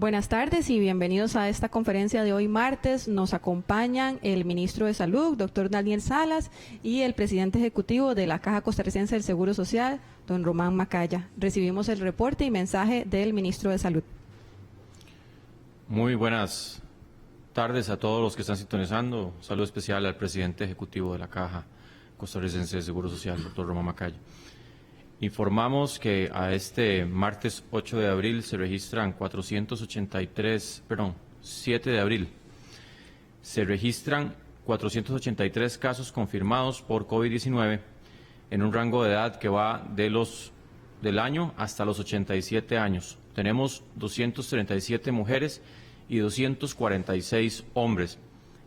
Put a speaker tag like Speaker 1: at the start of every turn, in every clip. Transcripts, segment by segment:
Speaker 1: Buenas tardes y bienvenidos a esta conferencia de hoy martes. Nos acompañan el ministro de Salud, doctor Daniel Salas, y el presidente ejecutivo de la Caja Costarricense del Seguro Social, don Román Macaya. Recibimos el reporte y mensaje del ministro de Salud.
Speaker 2: Muy buenas tardes a todos los que están sintonizando. Un saludo especial al presidente ejecutivo de la Caja Costarricense del Seguro Social, doctor Román Macaya. Informamos que a este martes 8 de abril se registran 7 de abril, se registran 483 casos confirmados por COVID-19 en un rango de edad que va del año hasta los 87 años. Tenemos 237 mujeres y 246 hombres,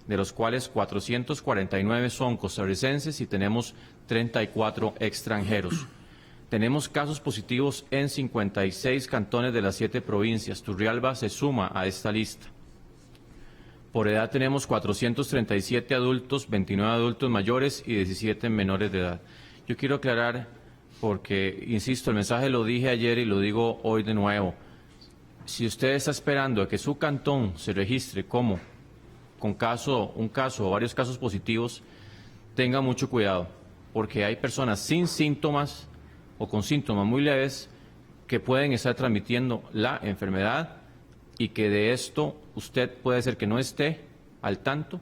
Speaker 2: de los cuales 449 son costarricenses y tenemos 34 extranjeros. Tenemos casos positivos en 56 cantones de las 7 provincias. Turrialba se suma a esta lista. Por edad tenemos 437 adultos, 29 adultos mayores y 17 menores de edad. Yo quiero aclarar, porque, insisto, el mensaje lo dije ayer y lo digo hoy de nuevo. Si usted está esperando a que su cantón se registre como un caso o varios casos positivos, tenga mucho cuidado, porque hay personas sin síntomas o con síntomas muy leves que pueden estar transmitiendo la enfermedad y que de esto usted puede ser que no esté al tanto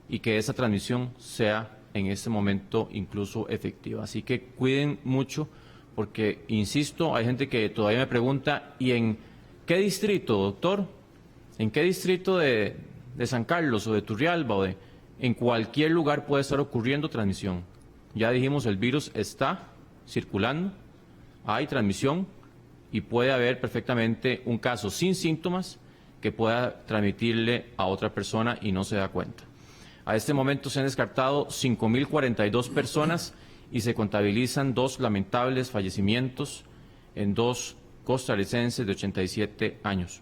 Speaker 2: y que esa transmisión sea en este momento incluso efectiva. Así que cuiden mucho porque, insisto, hay gente que todavía me pregunta, ¿y en qué distrito, doctor? ¿En qué distrito de San Carlos o de Turrialba en cualquier lugar puede estar ocurriendo transmisión? Ya dijimos, el virus está circulando, hay transmisión y puede haber perfectamente un caso sin síntomas que pueda transmitirle a otra persona y no se da cuenta. A este momento se han descartado 5.042 personas y se contabilizan 2 lamentables fallecimientos en 2 costarricenses de 87 años.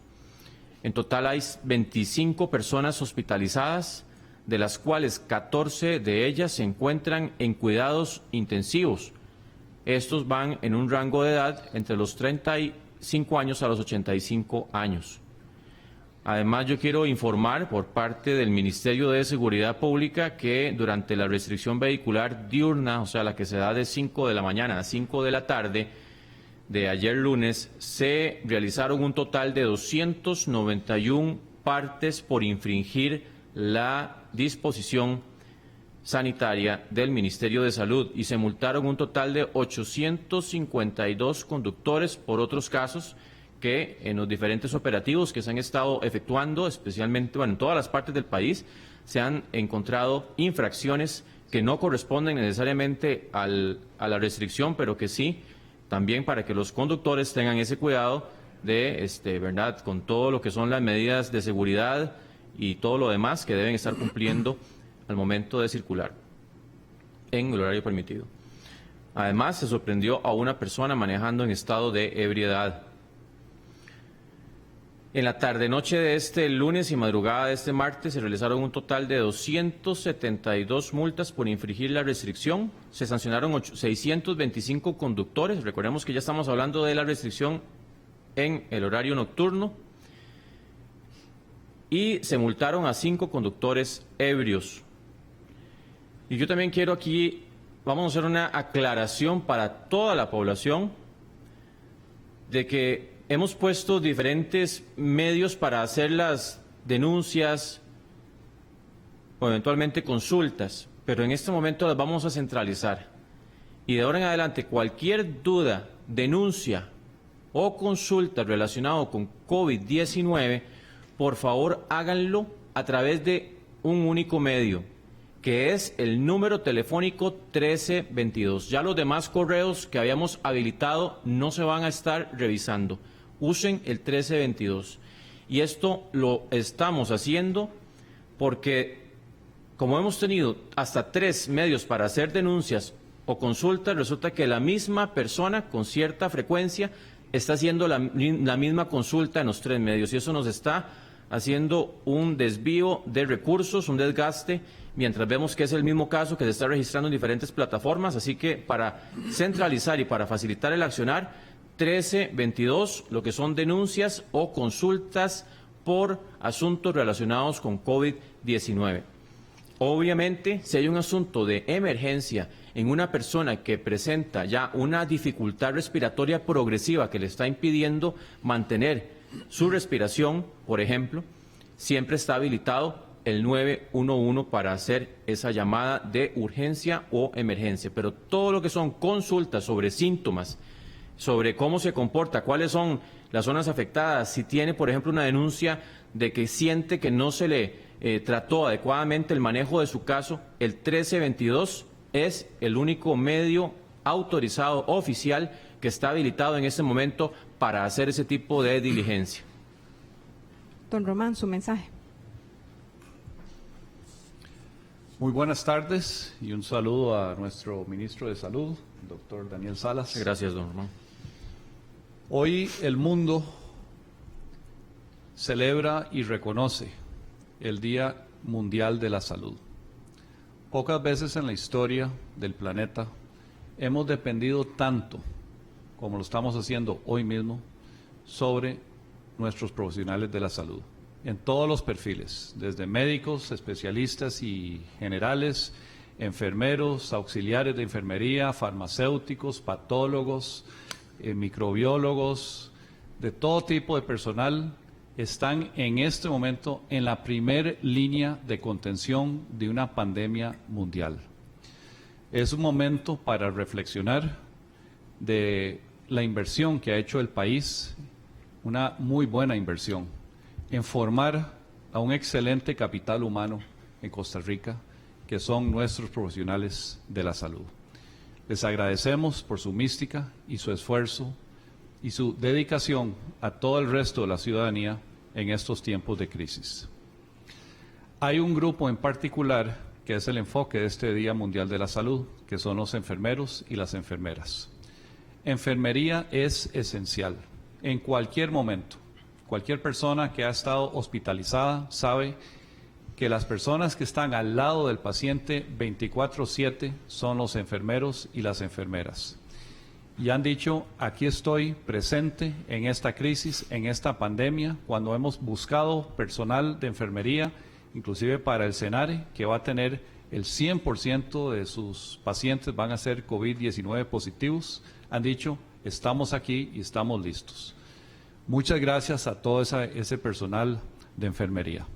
Speaker 2: En total hay 25 personas hospitalizadas, de las cuales 14 de ellas se encuentran en cuidados intensivos. Estos van en un rango de edad entre los 35 años a los 85 años. Además, yo quiero informar por parte del Ministerio de Seguridad Pública que durante la restricción vehicular diurna, o sea, la que se da de 5 de la mañana a 5 de la tarde, de ayer lunes, se realizaron un total de 291 partes por infringir la disposición sanitaria del Ministerio de Salud y se multaron un total de 852 conductores por otros casos que en los diferentes operativos que se han estado efectuando, especialmente en todas las partes del país, se han encontrado infracciones que no corresponden necesariamente a la restricción, pero que sí, también para que los conductores tengan ese cuidado de, ¿verdad?, con todo lo que son las medidas de seguridad y todo lo demás que deben estar cumpliendo al momento de circular en el horario permitido. Además, se sorprendió a una persona manejando en estado de ebriedad. En la tarde-noche de este lunes y madrugada de este martes se realizaron un total de 272 multas por infringir la restricción. Se sancionaron 625 conductores. Recordemos que ya estamos hablando de la restricción en el horario nocturno. Y se multaron a 5 conductores ebrios. Y yo también quiero aquí, vamos a hacer una aclaración para toda la población de que hemos puesto diferentes medios para hacer las denuncias o eventualmente consultas, pero en este momento las vamos a centralizar. Y de ahora en adelante, cualquier duda, denuncia o consulta relacionado con COVID-19, por favor háganlo a través de un único medio, que es el número telefónico 1322. Ya los demás correos que habíamos habilitado no se van a estar revisando. Usen el 1322. Y esto lo estamos haciendo porque, como hemos tenido hasta 3 medios para hacer denuncias o consultas, resulta que la misma persona con cierta frecuencia está haciendo la misma consulta en los 3 medios. Y eso nos está haciendo un desvío de recursos, un desgaste, mientras vemos que es el mismo caso que se está registrando en diferentes plataformas. Así que para centralizar y para facilitar el accionar, 1322, lo que son denuncias o consultas por asuntos relacionados con COVID-19. Obviamente, si hay un asunto de emergencia en una persona que presenta ya una dificultad respiratoria progresiva que le está impidiendo mantener su respiración, por ejemplo, siempre está habilitado el 911 para hacer esa llamada de urgencia o emergencia. Pero todo lo que son consultas sobre síntomas, sobre cómo se comporta, cuáles son las zonas afectadas, si tiene, por ejemplo, una denuncia de que siente que no se le trató adecuadamente el manejo de su caso, el 1322 es el único medio autorizado oficial que está habilitado en este momento para hacer ese tipo de diligencia.
Speaker 1: Don Román, su mensaje.
Speaker 3: Muy buenas tardes y un saludo a nuestro ministro de Salud, doctor Daniel Salas.
Speaker 2: Gracias, don Román.
Speaker 3: Hoy el mundo celebra y reconoce el Día Mundial de la Salud. Pocas veces en la historia del planeta hemos dependido tanto, como lo estamos haciendo hoy mismo, sobre nuestros profesionales de la salud, en todos los perfiles, desde médicos, especialistas y generales, enfermeros, auxiliares de enfermería, farmacéuticos, patólogos, microbiólogos, de todo tipo de personal, están en este momento en la primera línea de contención de una pandemia mundial. Es un momento para reflexionar de la inversión que ha hecho el país, una muy buena inversión, en formar a un excelente capital humano en Costa Rica, que son nuestros profesionales de la salud. Les agradecemos por su mística y su esfuerzo y su dedicación a todo el resto de la ciudadanía en estos tiempos de crisis. Hay un grupo en particular que es el enfoque de este Día Mundial de la Salud, que son los enfermeros y las enfermeras. Enfermería es esencial en cualquier momento. Cualquier persona que ha estado hospitalizada sabe que las personas que están al lado del paciente 24/7 son los enfermeros y las enfermeras. Y han dicho, aquí estoy presente en esta crisis, en esta pandemia, cuando hemos buscado personal de enfermería, inclusive para el SENARE, que va a tener el 100% de sus pacientes van a ser COVID-19 positivos, han dicho, estamos aquí y estamos listos. Muchas gracias a todo ese personal de enfermería.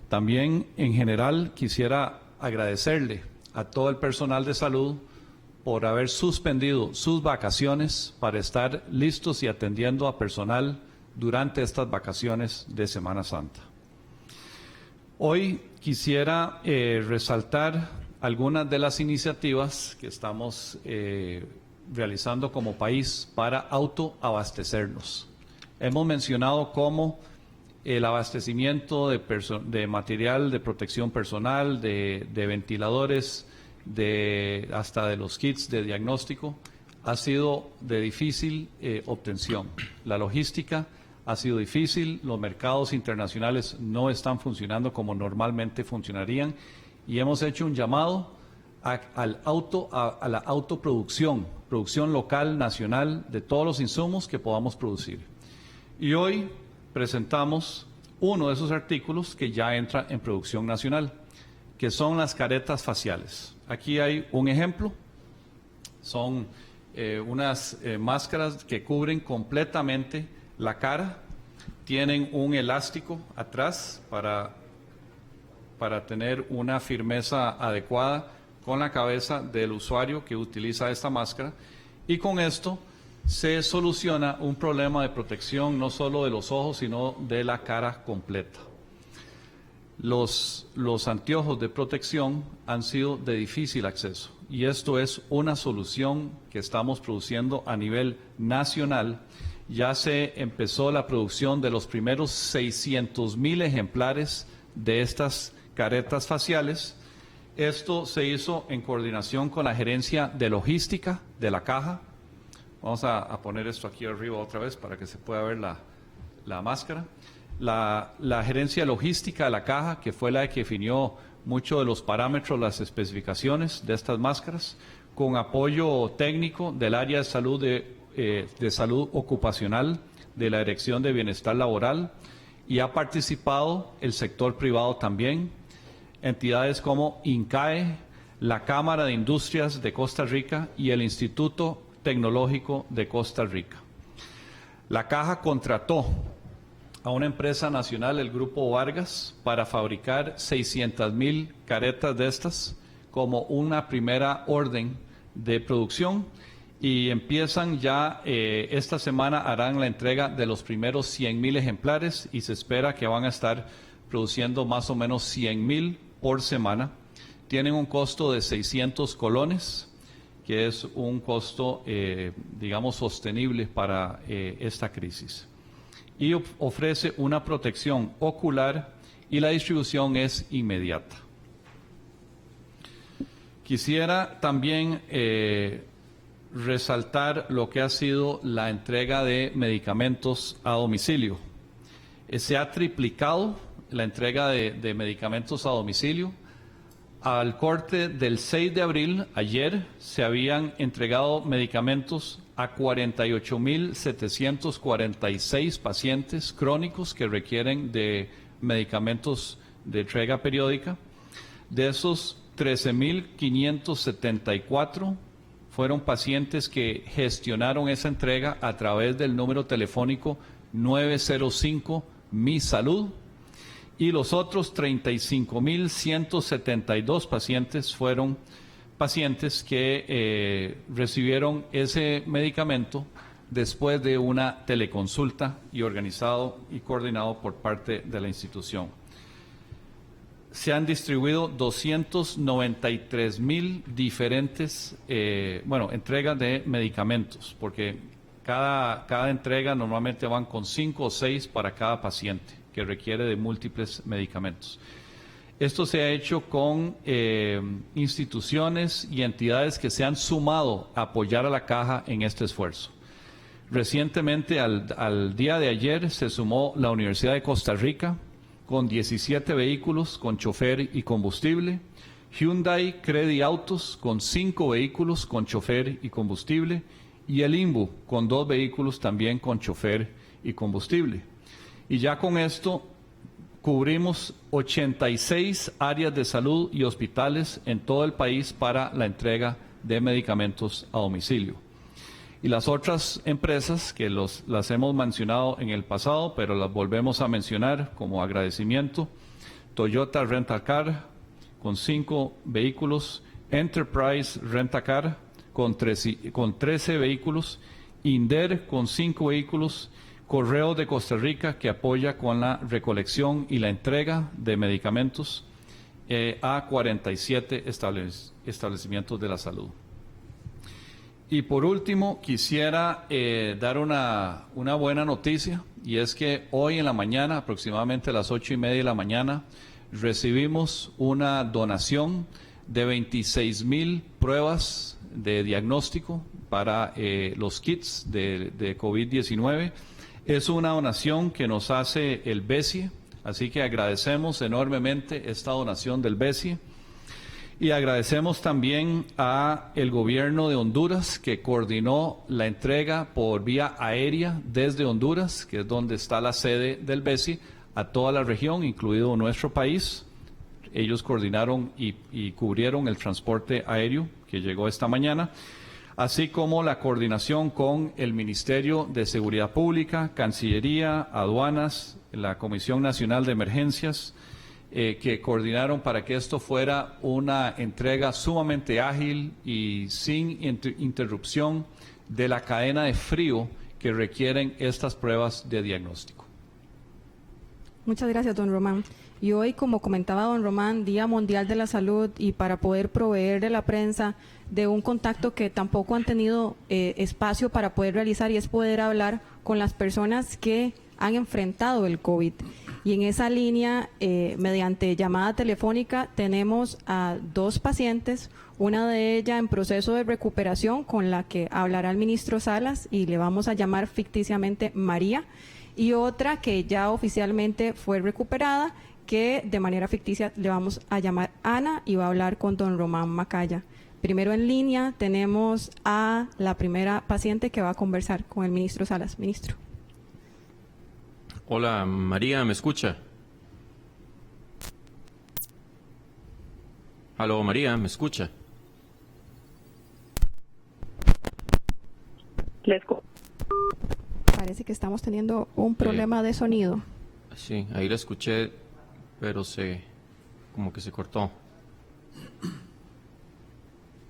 Speaker 3: También, en general, quisiera agradecerle a todo el personal de salud por haber suspendido sus vacaciones para estar listos y atendiendo a personal durante estas vacaciones de Semana Santa. Hoy quisiera resaltar algunas de las iniciativas que estamos realizando como país para autoabastecernos. Hemos mencionado cómo el abastecimiento de material de protección personal, de ventiladores, hasta de los kits de diagnóstico, ha sido de difícil obtención. La logística ha sido difícil, los mercados internacionales no están funcionando como normalmente funcionarían y hemos hecho un llamado a la autoproducción, producción local, nacional, de todos los insumos que podamos producir. Y hoy presentamos uno de esos artículos que ya entra en producción nacional, que son las caretas faciales. Aquí hay un ejemplo, son unas máscaras que cubren completamente la cara, tienen un elástico atrás para tener una firmeza adecuada con la cabeza del usuario que utiliza esta máscara, y con esto se soluciona un problema de protección no solo de los ojos, sino de la cara completa. Los anteojos de protección han sido de difícil acceso y esto es una solución que estamos produciendo a nivel nacional. Ya se empezó la producción de los primeros 600,000 ejemplares de estas caretas faciales. Esto se hizo en coordinación con la gerencia de logística de la Caja. Vamos a poner esto aquí arriba otra vez para que se pueda ver la máscara. La gerencia logística de la Caja, que fue la que definió muchos de los parámetros, las especificaciones de estas máscaras, con apoyo técnico del área de salud de de Salud Ocupacional de la Dirección de Bienestar Laboral, y ha participado el sector privado también, entidades como INCAE, la Cámara de Industrias de Costa Rica y el Instituto Tecnológico de Costa Rica. La Caja contrató a una empresa nacional, el Grupo Vargas, para fabricar 600,000 caretas de estas como una primera orden de producción, y empiezan ya esta semana, harán la entrega de los primeros 100,000 ejemplares y se espera que van a estar produciendo más o menos 100,000 por semana. Tienen un costo de 600 colones, que es un costo, digamos, sostenible para esta crisis. Y ofrece una protección ocular y la distribución es inmediata. Quisiera también resaltar lo que ha sido la entrega de medicamentos a domicilio. Se ha triplicado la entrega de medicamentos a domicilio. Al corte del 6 de abril, ayer, se habían entregado medicamentos a 48,746 pacientes crónicos que requieren de medicamentos de entrega periódica. De esos, 13,574 fueron pacientes que gestionaron esa entrega a través del número telefónico 905 Mi Salud, y los otros 35,172 pacientes fueron pacientes que recibieron ese medicamento después de una teleconsulta y organizado y coordinado por parte de la institución. Se han distribuido 293,000 diferentes entregas de medicamentos, porque cada entrega normalmente van con 5 o 6 para cada paciente que requiere de múltiples medicamentos. Esto se ha hecho con instituciones y entidades que se han sumado a apoyar a la Caja en este esfuerzo. Recientemente, al día de ayer, se sumó la Universidad de Costa Rica con 17 vehículos con chofer y combustible, Hyundai Credit Autos con 5 vehículos con chofer y combustible, y el INBU con 2 vehículos también con chofer y combustible. Y ya con esto cubrimos 86 áreas de salud y hospitales en todo el país para la entrega de medicamentos a domicilio. Y las otras empresas que las hemos mencionado en el pasado, pero las volvemos a mencionar como agradecimiento: Toyota Rent-A-Car con 5 vehículos, Enterprise Rent-A-Car con 13 vehículos, INDER con 5 vehículos, Correos de Costa Rica, que apoya con la recolección y la entrega de medicamentos a 47 establecimientos de la salud. Y por último, quisiera dar una buena noticia, y es que hoy en la mañana, aproximadamente a las 8:30 de la mañana, recibimos una donación de 26,000 pruebas de diagnóstico para los kits de COVID-19. Es una donación que nos hace el BESIE, así que agradecemos enormemente esta donación del BESIE. Y agradecemos también a el gobierno de Honduras, que coordinó la entrega por vía aérea desde Honduras, que es donde está la sede del BESIE, a toda la región, incluido nuestro país. Ellos coordinaron y cubrieron el transporte aéreo que llegó esta mañana, así como la coordinación con el Ministerio de Seguridad Pública, Cancillería, Aduanas, la Comisión Nacional de Emergencias, que coordinaron para que esto fuera una entrega sumamente ágil y sin interrupción de la cadena de frío que requieren estas pruebas de diagnóstico.
Speaker 1: Muchas gracias, don Román. Y hoy, como comentaba don Román, Día Mundial de la Salud, y para poder proveerle a la prensa de un contacto que tampoco han tenido espacio para poder realizar, y es poder hablar con las personas que han enfrentado el COVID. Y en esa línea, mediante llamada telefónica, tenemos a 2 pacientes, una de ellas en proceso de recuperación, con la que hablará el ministro Salas, y le vamos a llamar ficticiamente María, y otra que ya oficialmente fue recuperada, que de manera ficticia le vamos a llamar Ana, y va a hablar con don Román Macaya. primero en línea tenemos a la primera paciente que va a conversar con el ministro Salas. Ministro.
Speaker 2: Hola, María, ¿me escucha? Aló, María, ¿me escucha?
Speaker 1: Parece que estamos teniendo un problema de sonido.
Speaker 2: Sí, ahí la escuché, pero como que se cortó.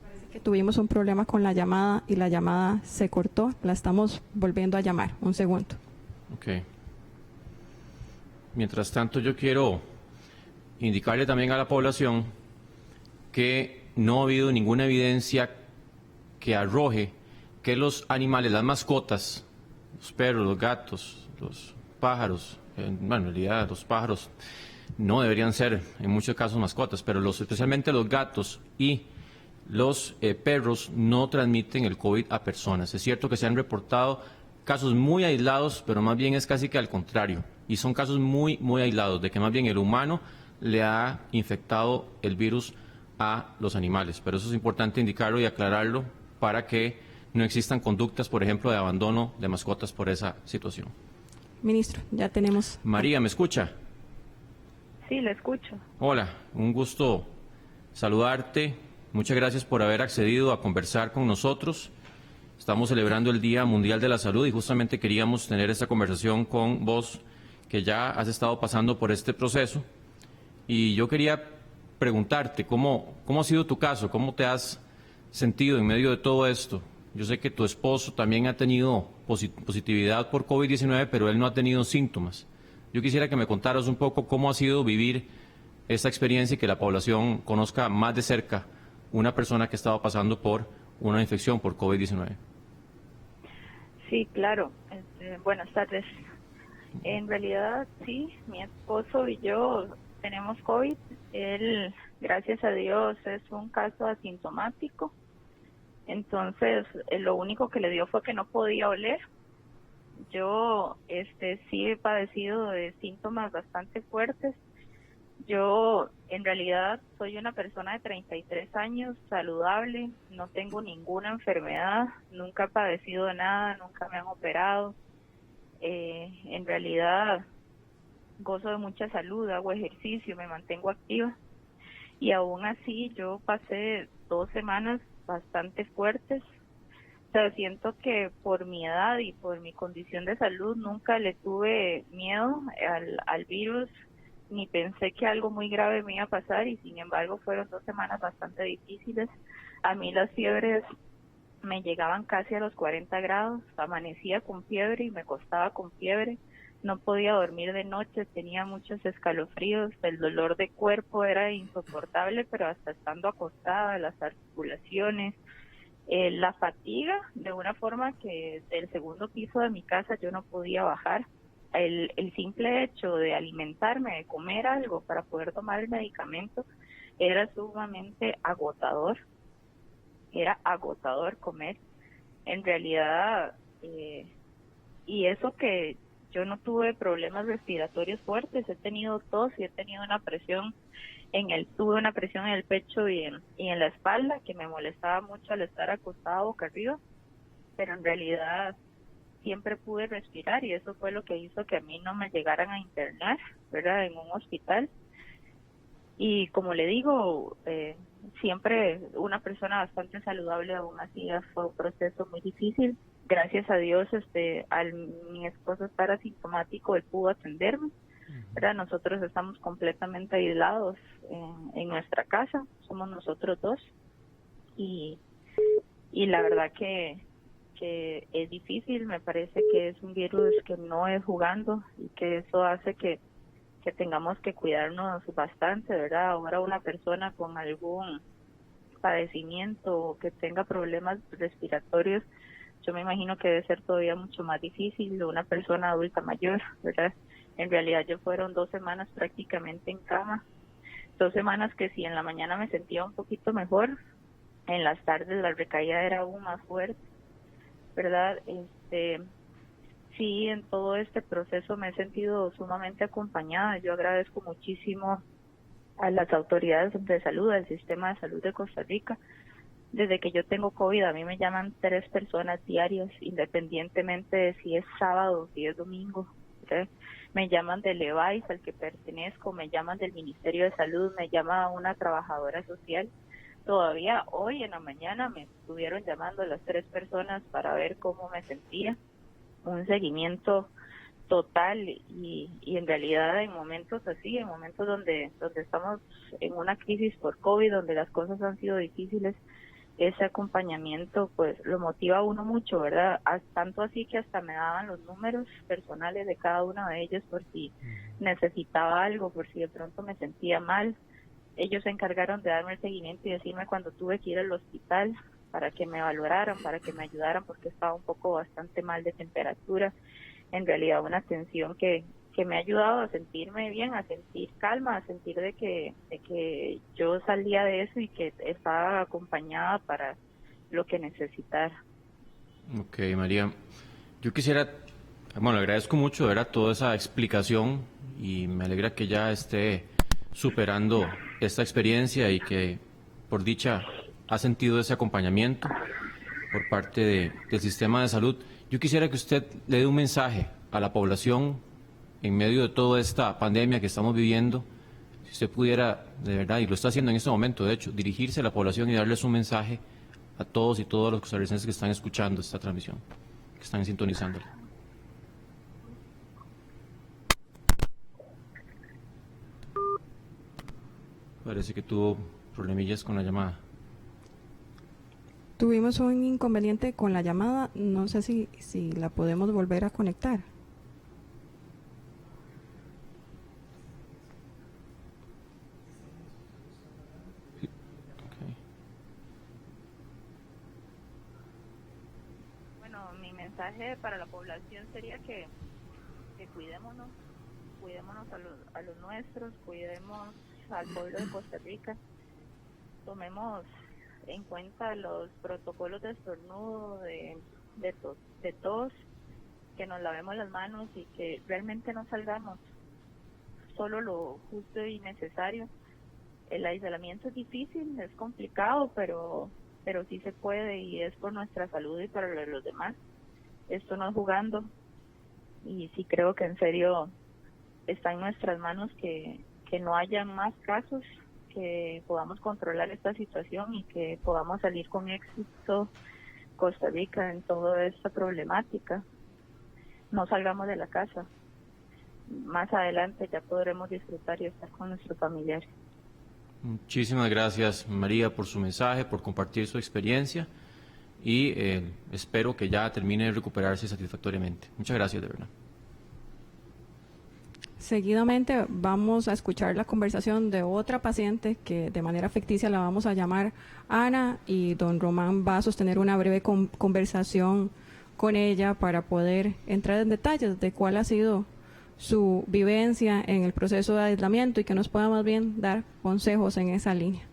Speaker 1: Parece que tuvimos un problema con la llamada y la llamada se cortó. La estamos volviendo a llamar. Un segundo.
Speaker 2: Ok. Mientras tanto, yo quiero indicarle también a la población que no ha habido ninguna evidencia que arroje que los animales, las mascotas, los perros, los gatos, los pájaros, bueno, en realidad los pájaros no deberían ser en muchos casos mascotas, pero especialmente los gatos y los perros no transmiten el COVID a personas. Es cierto que se han reportado casos muy aislados, pero más bien es casi que al contrario. Y son casos muy, muy aislados, de que más bien el humano le ha infectado el virus a los animales. Pero eso es importante indicarlo y aclararlo para que no existan conductas, por ejemplo, de abandono de mascotas por esa situación.
Speaker 1: Ministro, ya tenemos...
Speaker 2: María, ¿me escucha?
Speaker 4: Sí, le escucho.
Speaker 2: Hola, un gusto saludarte. Muchas gracias por haber accedido a conversar con nosotros. Estamos celebrando el Día Mundial de la Salud y justamente queríamos tener esta conversación con vos, que ya has estado pasando por este proceso. Y yo quería preguntarte, ¿cómo ha sido tu caso? ¿Cómo te has sentido en medio de todo esto? Yo sé que tu esposo también ha tenido positividad por COVID-19, pero él no ha tenido síntomas. Yo quisiera que me contaras un poco cómo ha sido vivir esta experiencia y que la población conozca más de cerca una persona que estaba pasando por una infección por COVID-19.
Speaker 4: Sí, claro. Buenas tardes. En realidad, sí, mi esposo y yo tenemos COVID. Él, gracias a Dios, es un caso asintomático. Entonces, lo único que le dio fue que no podía oler. Yo sí he padecido de síntomas bastante fuertes. Yo, en realidad, soy una persona de 33 años, saludable, no tengo ninguna enfermedad, nunca he padecido de nada, nunca me han operado. En realidad, gozo de mucha salud, hago ejercicio, me mantengo activa. Y aún así, yo pasé 2 semanas bastante fuertes. O sea, siento que por mi edad y por mi condición de salud nunca le tuve miedo al virus, ni pensé que algo muy grave me iba a pasar, y sin embargo fueron 2 semanas bastante difíciles. A mí las fiebres me llegaban casi a los 40 grados, amanecía con fiebre y me acostaba con fiebre, no podía dormir de noche, tenía muchos escalofríos, el dolor de cuerpo era insoportable, pero hasta estando acostada, las articulaciones, la fatiga, de una forma que del segundo piso de mi casa yo no podía bajar. El simple hecho de alimentarme, de comer algo para poder tomar el medicamento, era sumamente agotador. Era agotador comer. En realidad, y eso que yo no tuve problemas respiratorios fuertes, he tenido tos y he tenido una presión tuve una presión en el pecho y en la espalda que me molestaba mucho al estar acostada boca arriba, pero en realidad siempre pude respirar y eso fue lo que hizo que a mí no me llegaran a internar, ¿verdad?, en un hospital. Y como le digo, siempre una persona bastante saludable, aún así fue un proceso muy difícil. Gracias a Dios, al mi esposo estar asintomático, él pudo atenderme, ¿verdad? Nosotros estamos completamente aislados en nuestra casa, somos nosotros dos, y la verdad que es difícil. Me parece que es un virus que no es jugando y que eso hace que tengamos que cuidarnos bastante, ¿verdad? Ahora una persona con algún padecimiento o que tenga problemas respiratorios, yo me imagino que debe ser todavía mucho más difícil de una persona adulta mayor, ¿verdad? En realidad yo fueron 2 semanas prácticamente en cama, 2 semanas que si en la mañana me sentía un poquito mejor, en las tardes la recaída era aún más fuerte, ¿verdad? Sí, en todo este proceso me he sentido sumamente acompañada. Yo agradezco muchísimo a las autoridades de salud, al sistema de salud de Costa Rica, desde que yo tengo COVID, a mí me llaman 3 personas diarias, independientemente de si es sábado, si es domingo. ¿Okay? Me llaman del EVAIS al que pertenezco, me llaman del Ministerio de Salud, me llama una trabajadora social. Todavía hoy en la mañana me estuvieron llamando las 3 personas para ver cómo me sentía. Un seguimiento total y en realidad en momentos así, en momentos donde estamos en una crisis por COVID, donde las cosas han sido difíciles, ese acompañamiento pues lo motiva a uno mucho, ¿verdad? Tanto así que hasta me daban los números personales de cada uno de ellos por si necesitaba algo, por si de pronto me sentía mal. Ellos se encargaron de darme el seguimiento y decirme cuando tuve que ir al hospital para que me valoraran, para que me ayudaran porque estaba un poco bastante mal de temperatura. En realidad una atención que me ha ayudado a sentirme bien, a sentir calma, a sentir de que yo salía de eso y que estaba acompañada para lo que necesitara.
Speaker 2: Ok, María. Yo quisiera, bueno, le agradezco mucho, ¿verdad?, toda esa explicación y me alegra que ya esté superando esta experiencia y que, por dicha, ha sentido ese acompañamiento por parte del sistema de salud. Yo quisiera que usted le dé un mensaje a la población en medio de toda esta pandemia que estamos viviendo. Si usted pudiera, de verdad, y lo está haciendo en este momento, de hecho, dirigirse a la población y darles un mensaje a todos y todas los costarricenses que están escuchando esta transmisión, que están sintonizándola. Parece que tuvo problemillas con la llamada.
Speaker 1: Tuvimos un inconveniente con la llamada, no sé si la podemos volver a conectar.
Speaker 2: Okay.
Speaker 4: Bueno, mi mensaje para la población sería que cuidémonos a los nuestros, cuidemos al pueblo de Costa Rica, tomemos en cuenta los protocolos de estornudo, de tos, que nos lavemos las manos y que realmente no salgamos, solo lo justo y necesario. El aislamiento es difícil, es complicado, pero sí se puede y es por nuestra salud y para los demás. Esto no es jugando y sí creo que en serio está en nuestras manos que no haya más casos, que podamos controlar esta situación y que podamos salir con éxito Costa Rica en toda esta problemática. No salgamos de la casa. Más adelante ya podremos disfrutar y estar con nuestros familiares.
Speaker 2: Muchísimas gracias, María, por su mensaje, por compartir su experiencia y espero que ya termine de recuperarse satisfactoriamente. Muchas gracias, de verdad.
Speaker 1: Seguidamente vamos a escuchar la conversación de otra paciente que de manera ficticia la vamos a llamar Ana, y don Román va a sostener una breve conversación con ella para poder entrar en detalles de cuál ha sido su vivencia en el proceso de aislamiento y que nos pueda más bien dar consejos en esa línea.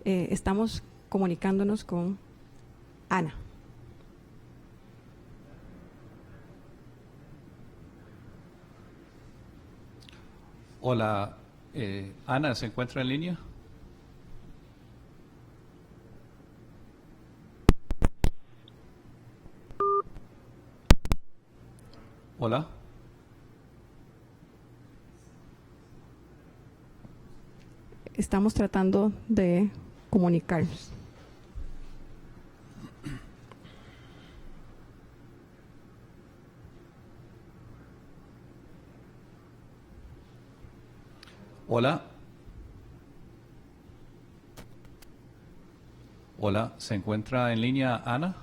Speaker 1: Estamos comunicándonos con Ana.
Speaker 3: Hola, Ana, ¿se encuentra en línea? Hola.
Speaker 1: Estamos tratando de comunicarnos.
Speaker 3: Hola. Hola, ¿se encuentra en línea Ana?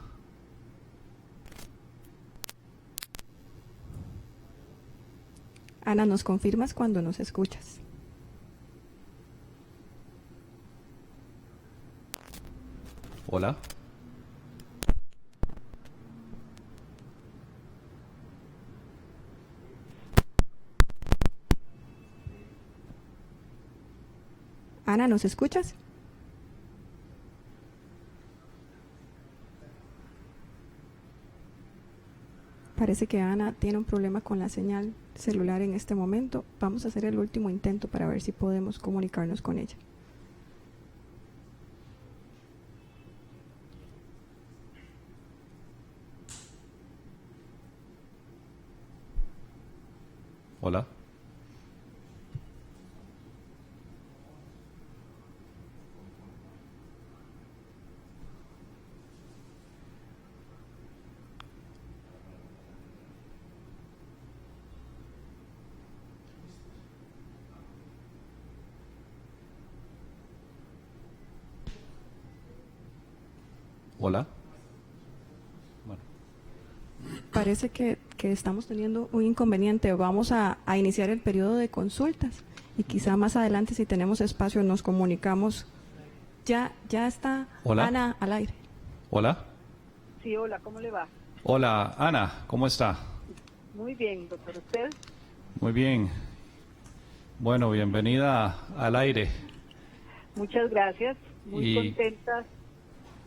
Speaker 1: Ana, ¿nos confirmas cuando nos escuchas?
Speaker 3: Hola.
Speaker 1: Ana, ¿nos escuchas? Parece que Ana tiene un problema con la señal celular en este momento. Vamos a hacer el último intento para ver si podemos comunicarnos con ella.
Speaker 3: Hola. Bueno.
Speaker 1: Parece que estamos teniendo un inconveniente. Vamos a iniciar el periodo de consultas y quizá más adelante, si tenemos espacio, nos comunicamos. Ya está.
Speaker 3: Hola.
Speaker 1: Ana al aire.
Speaker 3: Hola.
Speaker 5: Sí, hola, ¿cómo le va?
Speaker 3: Hola, Ana, ¿cómo está?
Speaker 5: Muy bien, doctor. ¿Usted?
Speaker 3: Muy bien. Bueno, bienvenida al aire.
Speaker 5: Muchas gracias. Muy
Speaker 3: Y-
Speaker 5: contenta.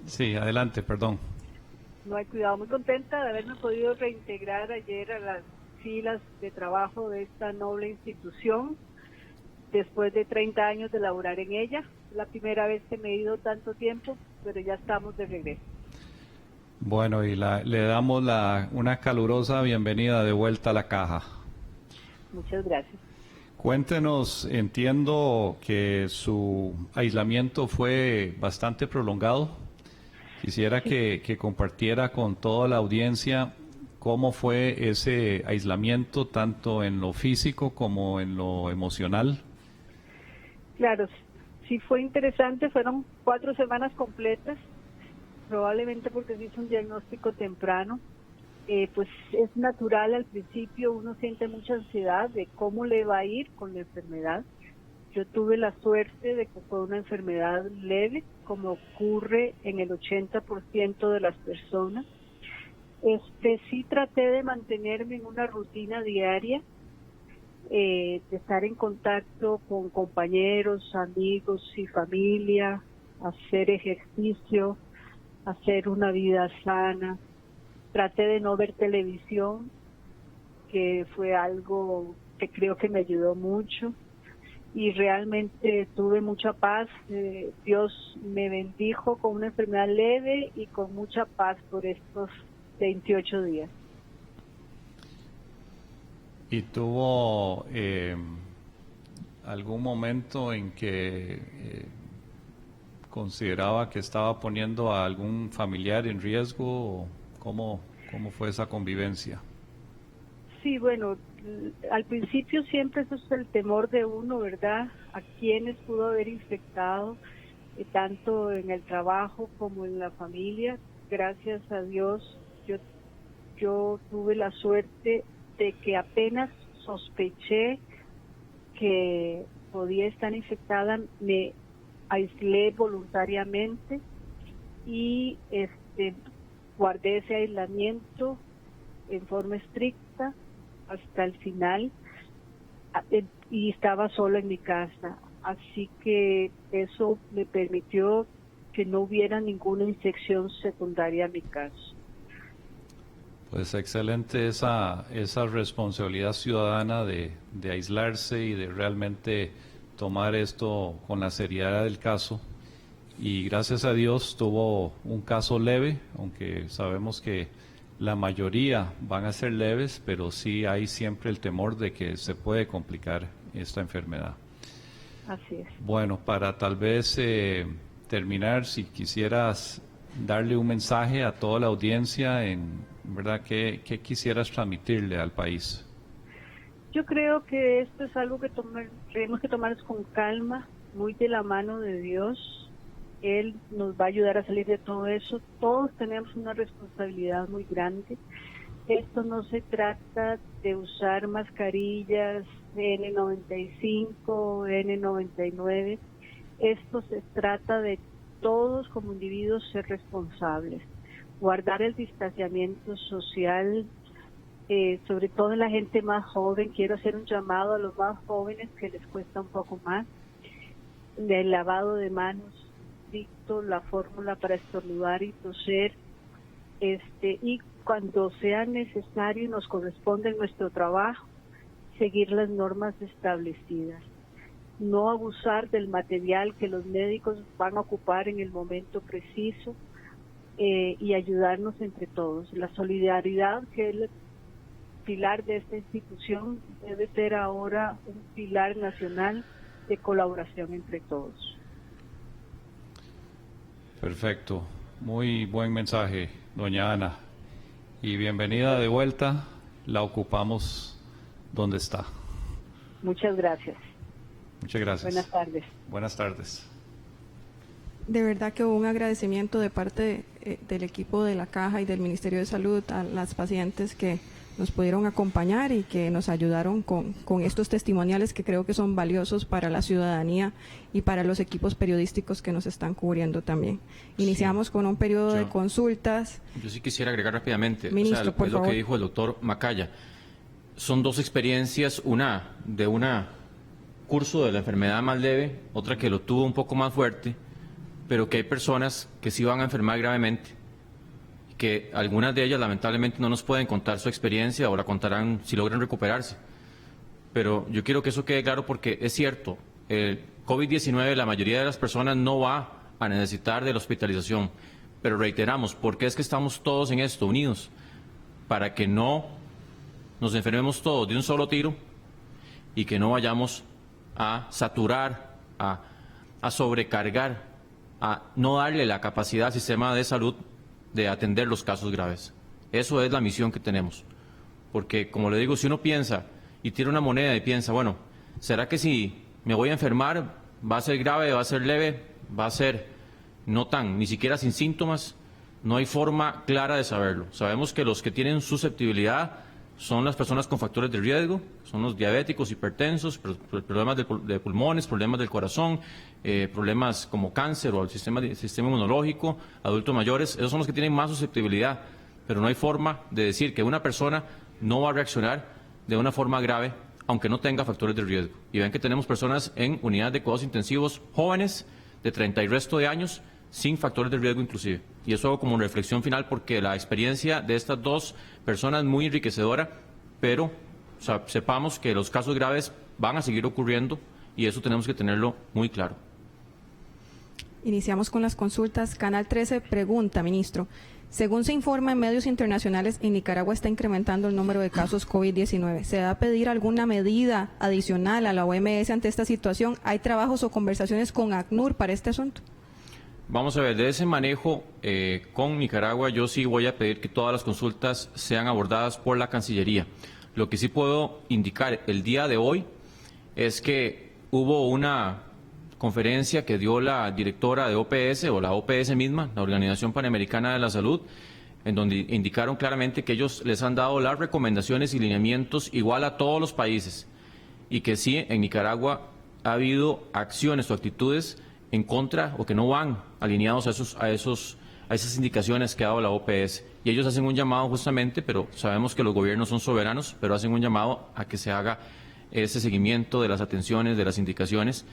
Speaker 3: Sí, adelante, perdón.
Speaker 5: No hay cuidado. Muy contenta de haberme podido reintegrar ayer a las filas de trabajo de esta noble institución después de 30 años de laborar en ella. Es la primera vez que me he ido tanto tiempo, pero ya estamos de regreso.
Speaker 3: Bueno, y le damos una calurosa bienvenida de vuelta a la caja.
Speaker 5: Muchas gracias.
Speaker 3: Cuéntenos, entiendo que su aislamiento fue bastante prolongado. Quisiera que compartiera con toda la audiencia cómo fue ese aislamiento, tanto en lo físico como en lo emocional.
Speaker 5: Claro, sí fue interesante. Fueron 4 semanas completas, probablemente porque se hizo un diagnóstico temprano. Pues es natural al principio, uno siente mucha ansiedad de cómo le va a ir con la enfermedad. Yo tuve la suerte de que fue una enfermedad leve, como ocurre en el 80% de las personas. Sí traté de mantenerme en una rutina diaria, de estar en contacto con compañeros, amigos y familia, hacer ejercicio, hacer una vida sana. Traté de no ver televisión, que fue algo que creo que me ayudó mucho, y realmente tuve mucha paz. Dios me bendijo con una enfermedad leve y con mucha paz por estos 28 días.
Speaker 3: ¿Y tuvo algún momento en que consideraba que estaba poniendo a algún familiar en riesgo? ¿Cómo fue esa convivencia?
Speaker 5: Sí, bueno, al principio siempre eso es el temor de uno, ¿verdad? A quienes pudo haber infectado, tanto en el trabajo como en la familia. Gracias a Dios, yo tuve la suerte de que apenas sospeché que podía estar infectada, me aislé voluntariamente y guardé ese aislamiento en forma estricta hasta el final, y estaba solo en mi casa, así que eso me permitió que no hubiera ninguna infección secundaria a mi caso.
Speaker 3: Pues excelente esa responsabilidad ciudadana de aislarse y de realmente tomar esto con la seriedad del caso. Y gracias a Dios tuvo un caso leve, aunque sabemos que la mayoría van a ser leves, pero sí hay siempre el temor de que se puede complicar esta enfermedad.
Speaker 5: Así es.
Speaker 3: Bueno, para tal vez terminar, si quisieras darle un mensaje a toda la audiencia, ¿verdad? ¿Qué quisieras transmitirle al país?
Speaker 5: Yo creo que esto es algo que tenemos que tomar con calma, muy de la mano de Dios. Él nos va a ayudar a salir de todo eso. Todos tenemos una responsabilidad muy grande. Esto no se trata de usar mascarillas N95, N99. Esto se trata de todos como individuos ser responsables, guardar el distanciamiento social, sobre todo en la gente más joven. Quiero hacer un llamado a los más jóvenes que les cuesta un poco más, del lavado de manos, la fórmula para estornudar y toser, y cuando sea necesario y nos corresponde en nuestro trabajo, seguir las normas establecidas. No abusar del material que los médicos van a ocupar en el momento preciso, y ayudarnos entre todos. La solidaridad, que es el pilar de esta institución, debe ser ahora un pilar nacional de colaboración entre todos.
Speaker 3: Perfecto, muy buen mensaje, doña Ana. Y bienvenida de vuelta, la ocupamos donde está.
Speaker 5: Muchas gracias.
Speaker 3: Muchas gracias.
Speaker 5: Buenas tardes.
Speaker 3: Buenas tardes.
Speaker 1: De verdad que un agradecimiento de parte del equipo de la Caja y del Ministerio de Salud, a las pacientes que nos pudieron acompañar y que nos ayudaron con estos testimoniales que creo que son valiosos para la ciudadanía y para los equipos periodísticos que nos están cubriendo también. Iniciamos con un periodo de consultas.
Speaker 2: Yo sí quisiera agregar rápidamente,
Speaker 1: Ministro, por favor.
Speaker 2: Lo que dijo el doctor Macaya. Son dos experiencias, una de un curso de la enfermedad más leve, otra que lo tuvo un poco más fuerte, pero que hay personas que sí van a enfermar gravemente, que algunas de ellas lamentablemente no nos pueden contar su experiencia o la contarán si logran recuperarse. Pero yo quiero que eso quede claro porque es cierto, el COVID-19 la mayoría de las personas no va a necesitar de la hospitalización, pero reiteramos, porque es que estamos todos en esto, unidos, para que no nos enfermemos todos de un solo tiro y que no vayamos a saturar, a sobrecargar, a no darle la capacidad al sistema de salud de atender los casos graves. Eso es la misión que tenemos. Porque, como le digo, si uno piensa y tira una moneda y piensa, bueno, ¿será que si me voy a enfermar va a ser grave, va a ser leve, va a ser no tan, ni siquiera sin síntomas? No hay forma clara de saberlo. Sabemos que los que tienen susceptibilidad son las personas con factores de riesgo, son los diabéticos, hipertensos, problemas de pulmones, problemas del corazón, problemas como cáncer o el sistema inmunológico, adultos mayores. Esos son los que tienen más susceptibilidad, pero no hay forma de decir que una persona no va a reaccionar de una forma grave aunque no tenga factores de riesgo. Y ven que tenemos personas en unidades de cuidados intensivos jóvenes de 30 y resto de años sin factores de riesgo inclusive. Y eso hago como reflexión final porque la experiencia de estas dos personas es muy enriquecedora, pero sepamos que los casos graves van a seguir ocurriendo y eso tenemos que tenerlo muy claro.
Speaker 1: Iniciamos con las consultas. Canal 13 pregunta, ministro. Según se informa en medios internacionales, en Nicaragua está incrementando el número de casos COVID-19. ¿Se va a pedir alguna medida adicional a la OMS ante esta situación? ¿Hay trabajos o conversaciones con ACNUR para este asunto?
Speaker 2: Vamos a ver, de ese manejo con Nicaragua yo sí voy a pedir que todas las consultas sean abordadas por la Cancillería. Lo que sí puedo indicar el día de hoy es que hubo una conferencia que dio la directora de OPS o la OPS misma, la Organización Panamericana de la Salud, en donde indicaron claramente que ellos les han dado las recomendaciones y lineamientos igual a todos los países y que sí, en Nicaragua ha habido acciones o actitudes en contra o que no van alineados a esas indicaciones que ha dado la OPS. Y ellos hacen un llamado justamente, pero sabemos que los gobiernos son soberanos, pero hacen un llamado a que se haga ese seguimiento de las atenciones, de las indicaciones.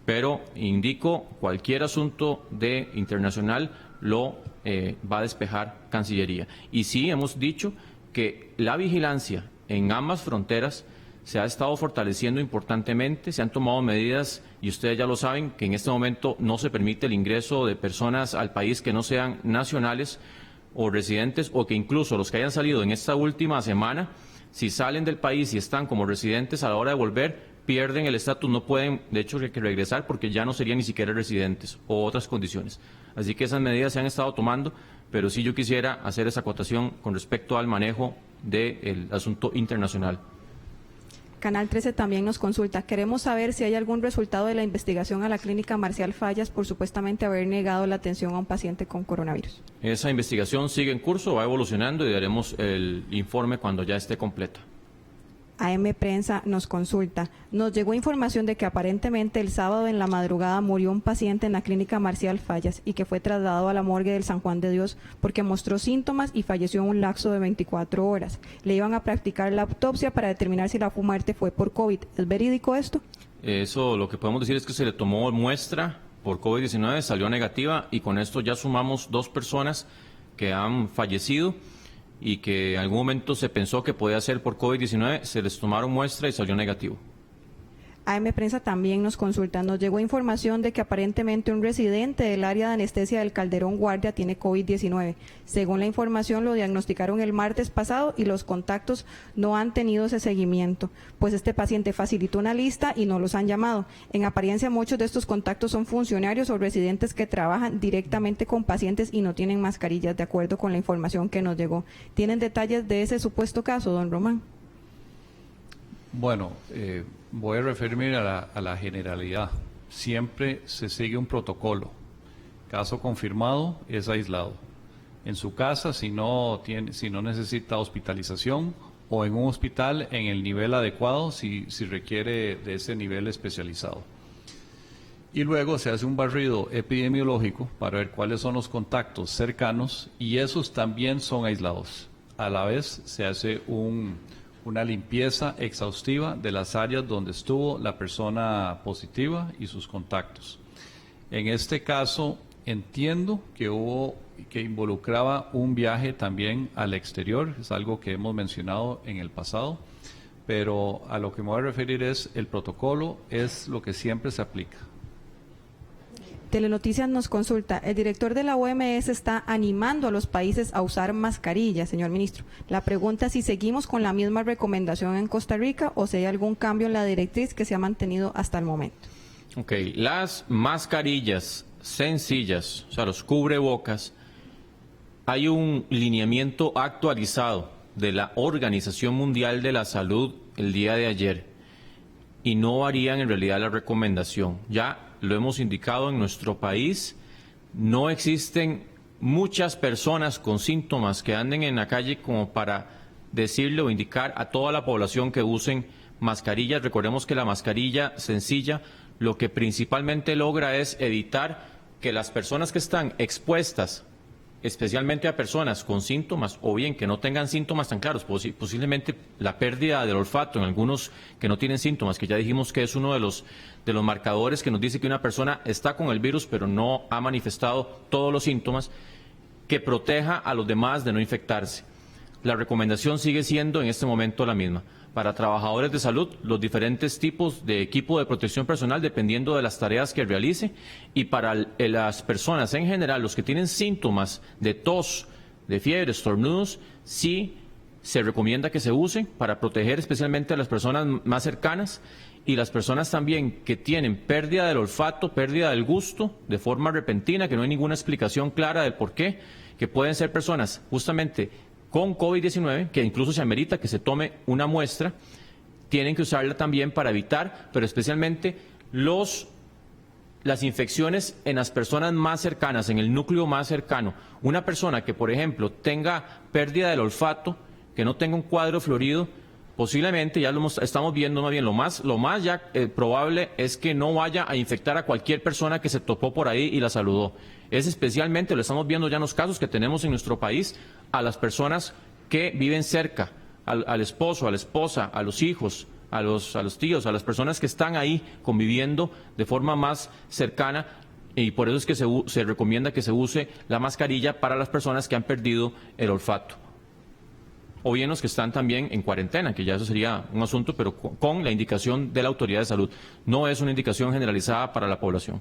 Speaker 2: Pero indico, cualquier asunto internacional lo va a despejar Cancillería. Y sí hemos dicho que la vigilancia en ambas fronteras se ha estado fortaleciendo importantemente, se han tomado medidas, y ustedes ya lo saben, que en este momento no se permite el ingreso de personas al país que no sean nacionales o residentes, o que incluso los que hayan salido en esta última semana, si salen del país y están como residentes, a la hora de volver, pierden el estatus, no pueden, de hecho, que regresar porque ya no serían ni siquiera residentes o otras condiciones. Así que esas medidas se han estado tomando, pero sí yo quisiera hacer esa acotación con respecto al manejo del asunto internacional.
Speaker 1: Canal 13 también nos consulta. Queremos saber si hay algún resultado de la investigación a la clínica Marcial Fallas por supuestamente haber negado la atención a un paciente con coronavirus.
Speaker 2: Esa investigación sigue en curso, va evolucionando y daremos el informe cuando ya esté completa.
Speaker 1: AM Prensa nos consulta. Nos llegó información de que aparentemente el sábado en la madrugada murió un paciente en la clínica Marcial Fallas y que fue trasladado a la morgue del San Juan de Dios porque mostró síntomas y falleció en un lapso de 24 horas. Le iban a practicar la autopsia para determinar si la muerte fue por COVID. ¿Es verídico esto?
Speaker 2: Eso lo que podemos decir es que se le tomó muestra por COVID-19, salió negativa y con esto ya sumamos 2 personas que han fallecido y que en algún momento se pensó que podía ser por COVID-19, se les tomaron muestra y salió negativo.
Speaker 1: AM Prensa también nos consulta. Nos llegó información de que aparentemente un residente del área de anestesia del Calderón Guardia tiene COVID-19. Según la información, lo diagnosticaron el martes pasado y los contactos no han tenido ese seguimiento, pues este paciente facilitó una lista y no los han llamado. En apariencia, muchos de estos contactos son funcionarios o residentes que trabajan directamente con pacientes y no tienen mascarillas, de acuerdo con la información que nos llegó. ¿Tienen detalles de ese supuesto caso, don Román?
Speaker 3: Bueno, voy a referirme a la generalidad. Siempre se sigue un protocolo. Caso confirmado es aislado. en su casa si no necesita hospitalización, o en un hospital en el nivel adecuado si requiere de ese nivel especializado. Y luego se hace un barrido epidemiológico para ver cuáles son los contactos cercanos, y esos también son aislados. A la vez se hace una limpieza exhaustiva de las áreas donde estuvo la persona positiva y sus contactos. En este caso entiendo que involucraba un viaje también al exterior, es algo que hemos mencionado en el pasado, pero a lo que me voy a referir es el protocolo es lo que siempre se aplica.
Speaker 1: Telenoticias nos consulta, el director de la OMS está animando a los países a usar mascarillas, señor ministro. La pregunta es si seguimos con la misma recomendación en Costa Rica o si hay algún cambio en la directriz que se ha mantenido hasta el momento.
Speaker 2: Ok, las mascarillas sencillas, o sea, los cubrebocas, hay un lineamiento actualizado de la Organización Mundial de la Salud el día de ayer y no varían en realidad la recomendación. Ya lo hemos indicado en nuestro país, no existen muchas personas con síntomas que anden en la calle como para decirle o indicar a toda la población que usen mascarillas. Recordemos que la mascarilla sencilla lo que principalmente logra es evitar que las personas que están expuestas, especialmente a personas con síntomas o bien que no tengan síntomas tan claros, posiblemente la pérdida del olfato en algunos que no tienen síntomas, que ya dijimos que es uno de los marcadores que nos dice que una persona está con el virus pero no ha manifestado todos los síntomas, que proteja a los demás de no infectarse. La recomendación sigue siendo en este momento la misma. Para trabajadores de salud, los diferentes tipos de equipo de protección personal dependiendo de las tareas que realice, y para las personas en general, los que tienen síntomas de tos, de fiebre, estornudos, sí se recomienda que se usen para proteger especialmente a las personas más cercanas y las personas también que tienen pérdida del olfato, pérdida del gusto de forma repentina, que no hay ninguna explicación clara del por qué, que pueden ser personas justamente con COVID-19, que incluso se amerita que se tome una muestra, tienen que usarla también para evitar, pero especialmente las infecciones en las personas más cercanas, en el núcleo más cercano. Una persona que, por ejemplo, tenga pérdida del olfato, que no tenga un cuadro florido, posiblemente, ya estamos viendo más bien, lo más ya probable es que no vaya a infectar a cualquier persona que se topó por ahí y la saludó. Es especialmente, lo estamos viendo ya en los casos que tenemos en nuestro país, a las personas que viven cerca, al esposo, a la esposa, a los hijos, a los tíos, a las personas que están ahí conviviendo de forma más cercana, y por eso es que se recomienda que se use la mascarilla para las personas que han perdido el olfato. O bien los que están también en cuarentena, que ya eso sería un asunto, pero con la indicación de la autoridad de salud. No es una indicación generalizada para la población.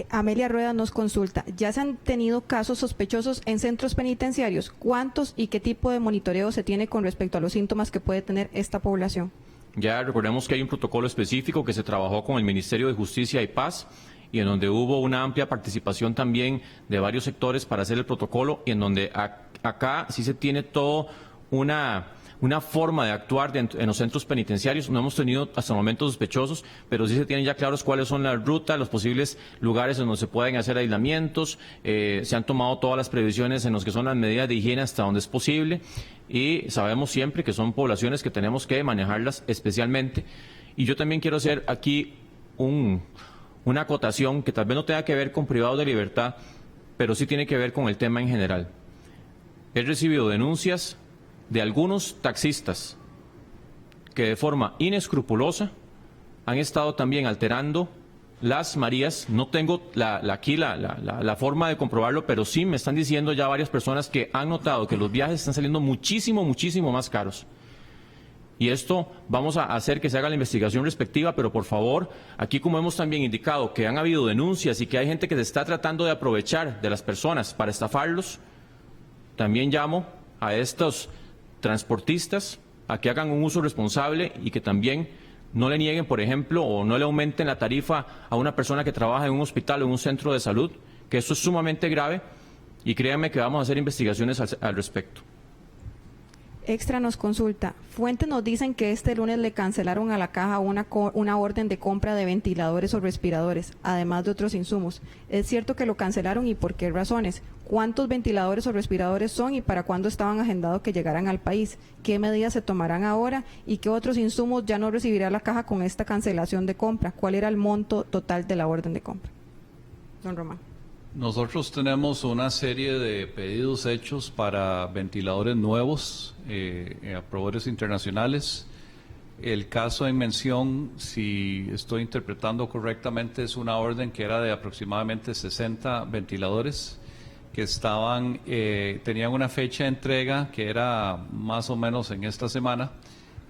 Speaker 1: Amelia Rueda nos consulta, ¿ya se han tenido casos sospechosos en centros penitenciarios? ¿Cuántos y qué tipo de monitoreo se tiene con respecto a los síntomas que puede tener esta población?
Speaker 2: Ya recordemos que hay un protocolo específico que se trabajó con el Ministerio de Justicia y Paz, y en donde hubo una amplia participación también de varios sectores para hacer el protocolo, y en donde acá sí se tiene todo una forma de actuar en los centros penitenciarios. No hemos tenido hasta el momento sospechosos, pero sí se tienen ya claros cuáles son las rutas, los posibles lugares en donde se pueden hacer aislamientos, se han tomado todas las previsiones en los que son las medidas de higiene hasta donde es posible, y sabemos siempre que son poblaciones que tenemos que manejarlas especialmente. Y yo también quiero hacer aquí una acotación que tal vez no tenga que ver con privados de libertad, pero sí tiene que ver con el tema en general. He recibido denuncias de algunos taxistas que de forma inescrupulosa han estado también alterando las Marías. No tengo aquí la forma de comprobarlo, pero sí me están diciendo ya varias personas que han notado que los viajes están saliendo muchísimo más caros. Y esto vamos a hacer que se haga la investigación respectiva, pero por favor, aquí como hemos también indicado que han habido denuncias y que hay gente que se está tratando de aprovechar de las personas para estafarlos, también llamo a estos transportistas a que hagan un uso responsable y que también no le nieguen, por ejemplo, o no le aumenten la tarifa a una persona que trabaja en un hospital o en un centro de salud, que esto es sumamente grave, y créanme que vamos a hacer investigaciones al respecto.
Speaker 1: Extra nos consulta. Fuentes nos dicen que este lunes le cancelaron a la caja una orden de compra de ventiladores o respiradores, además de otros insumos. ¿Es cierto que lo cancelaron y por qué razones? ¿Cuántos ventiladores o respiradores son y para cuándo estaban agendados que llegaran al país? ¿Qué medidas se tomarán ahora y qué otros insumos ya no recibirá la caja con esta cancelación de compra? ¿Cuál era el monto total de la orden de compra? Don Román.
Speaker 3: Nosotros tenemos una serie de pedidos hechos para ventiladores nuevos a proveedores internacionales. El caso en mención, si estoy interpretando correctamente, es una orden que era de aproximadamente 60 ventiladores que tenían una fecha de entrega que era más o menos en esta semana.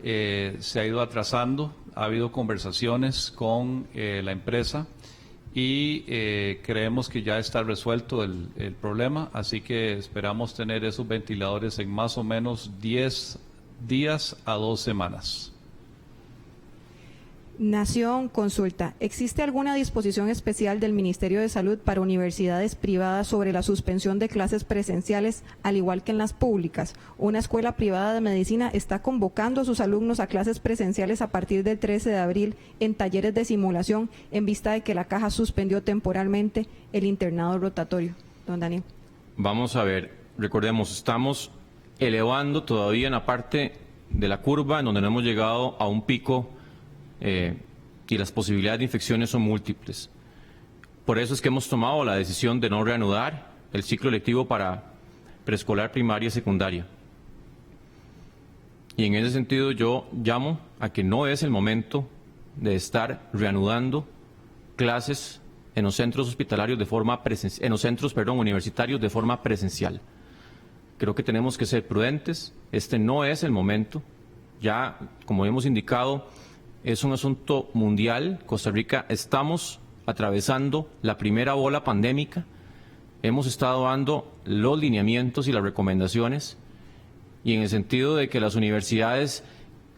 Speaker 3: Se ha ido atrasando, ha habido conversaciones con la empresa y creemos que ya está resuelto el problema, así que esperamos tener esos ventiladores en más o menos 10 días a 2 semanas.
Speaker 1: Nación consulta. ¿Existe alguna disposición especial del Ministerio de Salud para universidades privadas sobre la suspensión de clases presenciales, al igual que en las públicas? Una escuela privada de medicina está convocando a sus alumnos a clases presenciales a partir del 13 de abril en talleres de simulación en vista de que la caja suspendió temporalmente el internado rotatorio. Don Daniel.
Speaker 2: Vamos a ver, recordemos, estamos elevando todavía en la parte de la curva en donde no hemos llegado a un pico y las posibilidades de infecciones son múltiples. Por eso es que hemos tomado la decisión de no reanudar el ciclo lectivo para preescolar, primaria y secundaria. Y en ese sentido yo llamo a que no es el momento de estar reanudando clases en los centros hospitalarios universitarios de forma presencial. Creo que tenemos que ser prudentes. Este no es el momento. Ya, como hemos indicado, es un asunto mundial. Costa Rica estamos atravesando la primera ola pandémica. Hemos estado dando los lineamientos y las recomendaciones y en el sentido de que las universidades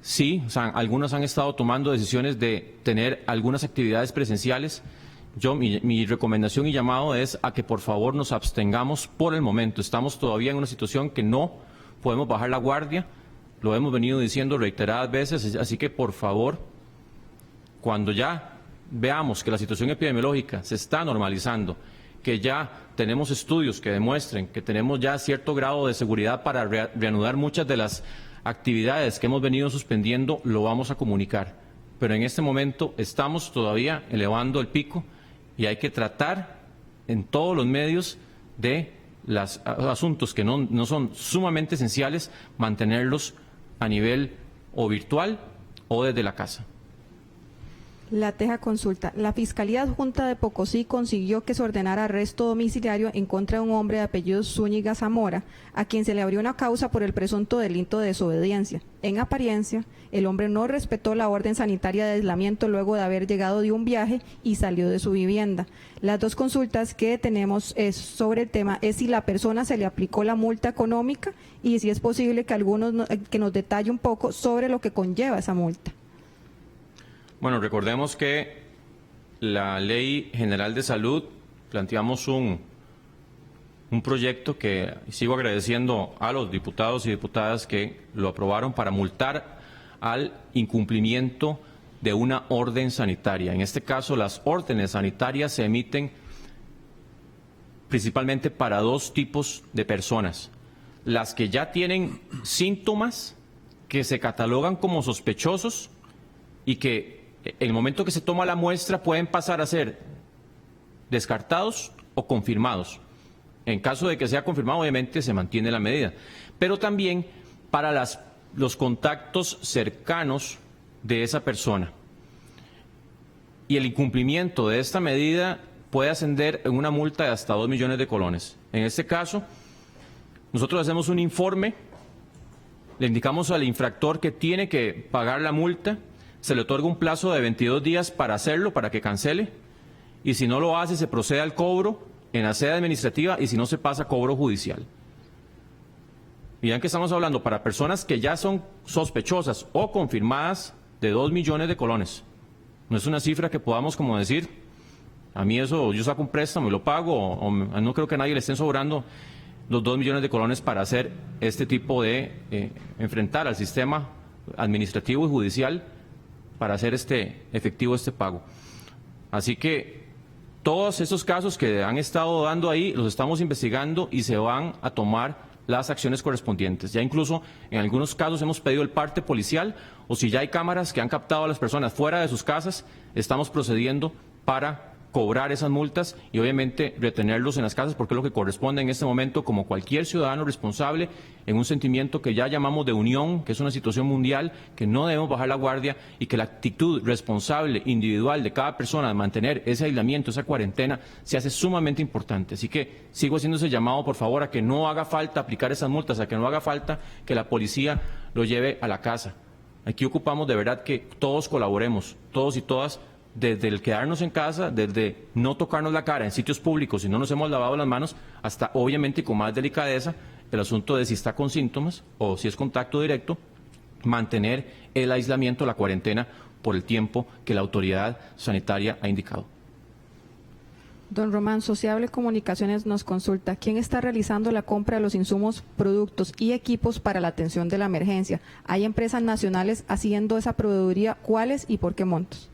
Speaker 2: sí, algunas han estado tomando decisiones de tener algunas actividades presenciales. Mi recomendación y llamado es a que por favor nos abstengamos por el momento. Estamos todavía en una situación que no podemos bajar la guardia. Lo hemos venido diciendo reiteradas veces, así que por favor, cuando ya veamos que la situación epidemiológica se está normalizando, que ya tenemos estudios que demuestren que tenemos ya cierto grado de seguridad para reanudar muchas de las actividades que hemos venido suspendiendo, lo vamos a comunicar. Pero en este momento estamos todavía elevando el pico y hay que tratar en todos los medios de los asuntos que no son sumamente esenciales, mantenerlos a nivel o virtual o desde la casa.
Speaker 1: La Teja consulta. La Fiscalía Adjunta de Pocosí consiguió que se ordenara arresto domiciliario en contra de un hombre de apellido Zúñiga Zamora, a quien se le abrió una causa por el presunto delito de desobediencia. En apariencia, el hombre no respetó la orden sanitaria de aislamiento luego de haber llegado de un viaje y salió de su vivienda. Las dos consultas que tenemos sobre el tema es si la persona se le aplicó la multa económica y si es posible que que nos detalle un poco sobre lo que conlleva esa multa.
Speaker 2: Bueno, recordemos que la Ley General de Salud, planteamos un proyecto que sigo agradeciendo a los diputados y diputadas que lo aprobaron para multar al incumplimiento de una orden sanitaria. En este caso, las órdenes sanitarias se emiten principalmente para dos tipos de personas. Las que ya tienen síntomas que se catalogan como sospechosos y que en el momento que se toma la muestra pueden pasar a ser descartados o confirmados. En caso de que sea confirmado, obviamente se mantiene la medida. Pero también para los contactos cercanos de esa persona. Y el incumplimiento de esta medida puede ascender en una multa de hasta 2 millones de colones. En este caso, nosotros hacemos un informe, le indicamos al infractor que tiene que pagar la multa, se le otorga un plazo de 22 días para hacerlo, para que cancele, y si no lo hace, se procede al cobro en la sede administrativa y si no, se pasa a cobro judicial. Y ya que estamos hablando para personas que ya son sospechosas o confirmadas de 2 millones de colones. No es una cifra que podamos como decir, a mí eso, yo saco un préstamo y lo pago, o no creo que a nadie le estén sobrando los 2 millones de colones para hacer este tipo de enfrentar al sistema administrativo y judicial para hacer efectivo este pago. Así que todos esos casos que han estado dando ahí los estamos investigando y se van a tomar las acciones correspondientes. Ya incluso en algunos casos hemos pedido el parte policial, o si ya hay cámaras que han captado a las personas fuera de sus casas, estamos procediendo para cobrar esas multas y obviamente retenerlos en las casas, porque es lo que corresponde en este momento como cualquier ciudadano responsable en un sentimiento que ya llamamos de unión, que es una situación mundial, que no debemos bajar la guardia y que la actitud responsable individual de cada persona de mantener ese aislamiento, esa cuarentena, se hace sumamente importante. Así que sigo haciendo ese llamado, por favor, a que no haga falta aplicar esas multas, a que no haga falta que la policía lo lleve a la casa. Aquí ocupamos de verdad que todos colaboremos, todos y todas, desde el quedarnos en casa, desde no tocarnos la cara en sitios públicos si no nos hemos lavado las manos, hasta obviamente con más delicadeza el asunto de si está con síntomas o si es contacto directo, mantener el aislamiento, la cuarentena por el tiempo que la autoridad sanitaria ha indicado.
Speaker 1: Don Román, Sociable Comunicaciones nos consulta, ¿quién está realizando la compra de los insumos, productos y equipos para la atención de la emergencia? ¿Hay empresas nacionales haciendo esa proveeduría? ¿Cuáles y por qué montos?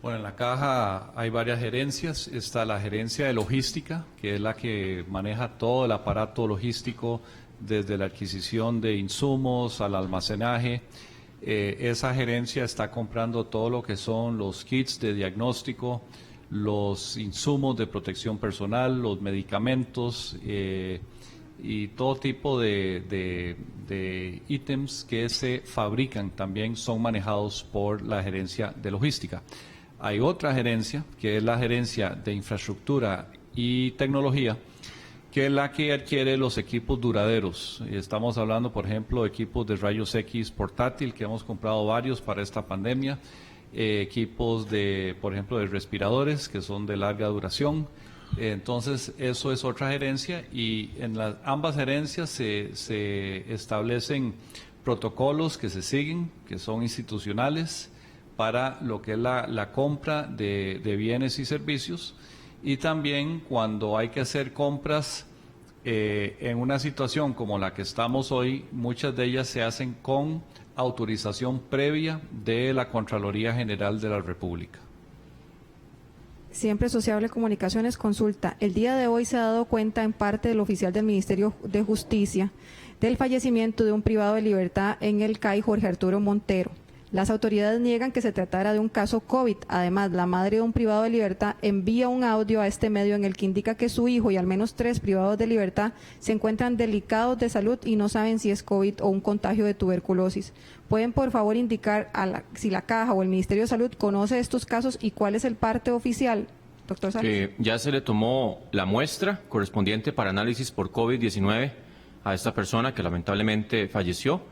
Speaker 3: Bueno, en la caja hay varias gerencias. Está la gerencia de logística, que es la que maneja todo el aparato logístico, desde la adquisición de insumos al almacenaje. Esa gerencia está comprando todo lo que son los kits de diagnóstico, los insumos de protección personal, los medicamentos y todo tipo de ítems que se fabrican también son manejados por la gerencia de logística. Hay otra gerencia, que es la gerencia de infraestructura y tecnología, que es la que adquiere los equipos duraderos. Estamos hablando, por ejemplo, de equipos de rayos X portátil, que hemos comprado varios para esta pandemia, equipos de, por ejemplo, de respiradores, que son de larga duración. Entonces, eso es otra gerencia, y en ambas gerencias se establecen protocolos que se siguen, que son institucionales, para lo que es la compra de bienes y servicios, y también cuando hay que hacer compras en una situación como la que estamos hoy, muchas de ellas se hacen con autorización previa de la Contraloría General de la República.
Speaker 1: Siempre Sociable Comunicaciones consulta, el día de hoy se ha dado cuenta en parte del oficial del Ministerio de Justicia del fallecimiento de un privado de libertad en el CAI, Jorge Arturo Montero. Las autoridades niegan que se tratara de un caso COVID. Además, la madre de un privado de libertad envía un audio a este medio en el que indica que su hijo y al menos 3 privados de libertad se encuentran delicados de salud y no saben si es COVID o un contagio de tuberculosis. ¿Pueden, por favor, indicar si la Caja o el Ministerio de Salud conoce estos casos y cuál es el parte oficial? Doctor Salas.
Speaker 2: Ya se le tomó la muestra correspondiente para análisis por COVID-19 a esta persona que lamentablemente falleció,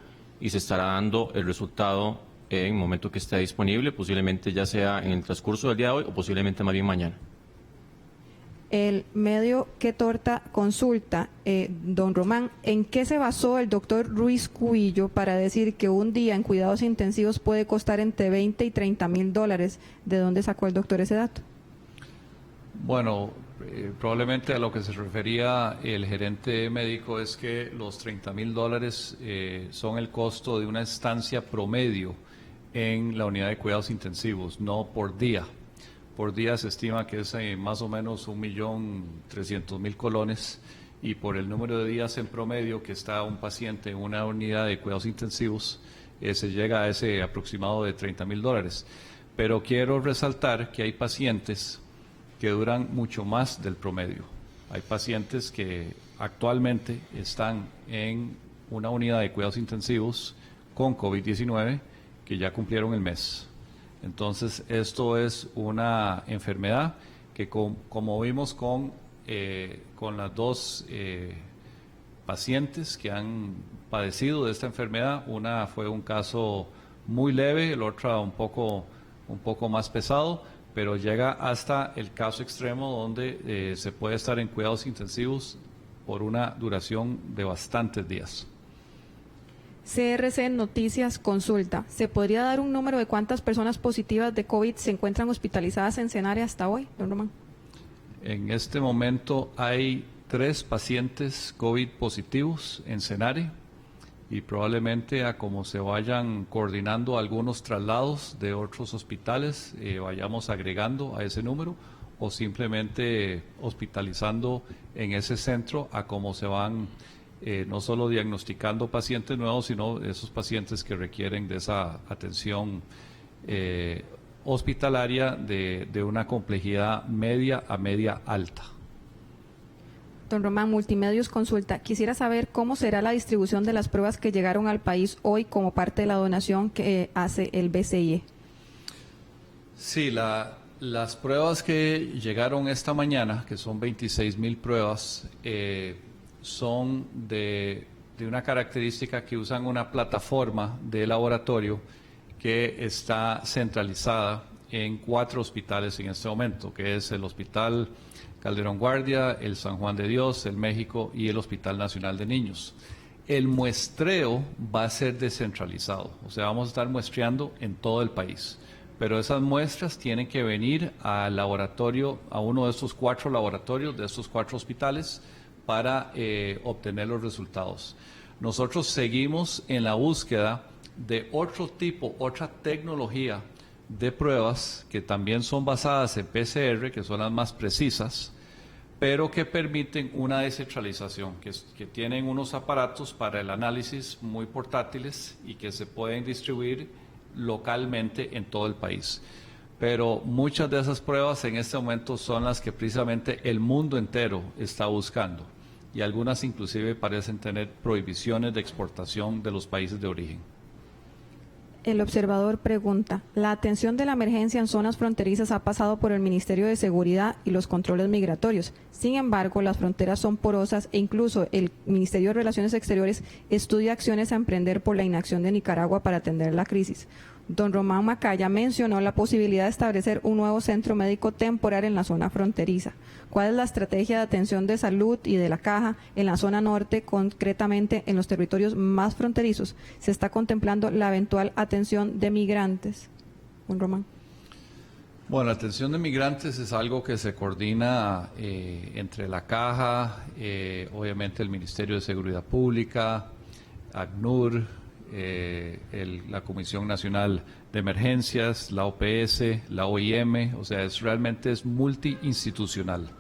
Speaker 2: y se estará dando el resultado en el momento que esté disponible, posiblemente ya sea en el transcurso del día de hoy o posiblemente más bien mañana.
Speaker 1: El medio Que Torta consulta, don Román, ¿en qué se basó el doctor Ruiz Cubillo para decir que un día en cuidados intensivos puede costar entre 20 y 30 mil dólares? ¿De dónde sacó el doctor ese dato?
Speaker 3: Bueno, probablemente a lo que se refería el gerente médico es que los 30 mil dólares son el costo de una estancia promedio en la unidad de cuidados intensivos, no por día. Por día se estima que es más o menos 1.300.000 colones, y por el número de días en promedio que está un paciente en una unidad de cuidados intensivos, se llega a ese aproximado de 30 mil dólares. Pero quiero resaltar que hay pacientes que duran mucho más del promedio. Hay pacientes que actualmente están en una unidad de cuidados intensivos con COVID-19 que ya cumplieron el mes. Entonces, esto es una enfermedad que, como vimos con las dos pacientes que han padecido de esta enfermedad, una fue un caso muy leve, el otro un poco más pesado, pero llega hasta el caso extremo donde se puede estar en cuidados intensivos por una duración de bastantes días.
Speaker 1: CRC Noticias consulta, ¿se podría dar un número de cuántas personas positivas de COVID se encuentran hospitalizadas en Senare hasta hoy, don Román?
Speaker 3: En este momento hay 3 pacientes COVID positivos en Senare y probablemente a como se vayan coordinando algunos traslados de otros hospitales, vayamos agregando a ese número o simplemente hospitalizando en ese centro a como se van no solo diagnosticando pacientes nuevos, sino esos pacientes que requieren de esa atención hospitalaria de una complejidad media a media alta.
Speaker 1: Don Román, Multimedios consulta. Quisiera saber cómo será la distribución de las pruebas que llegaron al país hoy como parte de la donación que hace el BCIE.
Speaker 3: Sí, las pruebas que llegaron esta mañana, que son 26,000 pruebas, son de una característica que usan una plataforma de laboratorio que está centralizada en 4 hospitales en este momento, que es el Hospital Calderón Guardia, el San Juan de Dios, el México y el Hospital Nacional de Niños. El muestreo va a ser descentralizado, o sea, vamos a estar muestreando en todo el país, pero esas muestras tienen que venir al laboratorio, a uno de estos 4 laboratorios, de estos 4 hospitales, para obtener los resultados. Nosotros seguimos en la búsqueda de otro tipo, otra tecnología de pruebas que también son basadas en PCR, que son las más precisas, pero que permiten una descentralización, que tienen unos aparatos para el análisis muy portátiles y que se pueden distribuir localmente en todo el país. Pero muchas de esas pruebas en este momento son las que precisamente el mundo entero está buscando y algunas inclusive parecen tener prohibiciones de exportación de los países de origen.
Speaker 1: El observador pregunta, la atención de la emergencia en zonas fronterizas ha pasado por el Ministerio de Seguridad y los controles migratorios. Sin embargo, las fronteras son porosas e incluso el Ministerio de Relaciones Exteriores estudia acciones a emprender por la inacción de Nicaragua para atender la crisis. Don Román Macaya mencionó la posibilidad de establecer un nuevo centro médico temporal en la zona fronteriza. ¿Cuál es la estrategia de atención de salud y de la Caja en la zona norte, concretamente en los territorios más fronterizos? ¿Se está contemplando la eventual atención de migrantes? Don Román.
Speaker 3: Bueno, la atención de migrantes es algo que se coordina entre la Caja, obviamente el Ministerio de Seguridad Pública, ACNUR, la Comisión Nacional de Emergencias, la OPS, la OIM, o sea, realmente es multiinstitucional.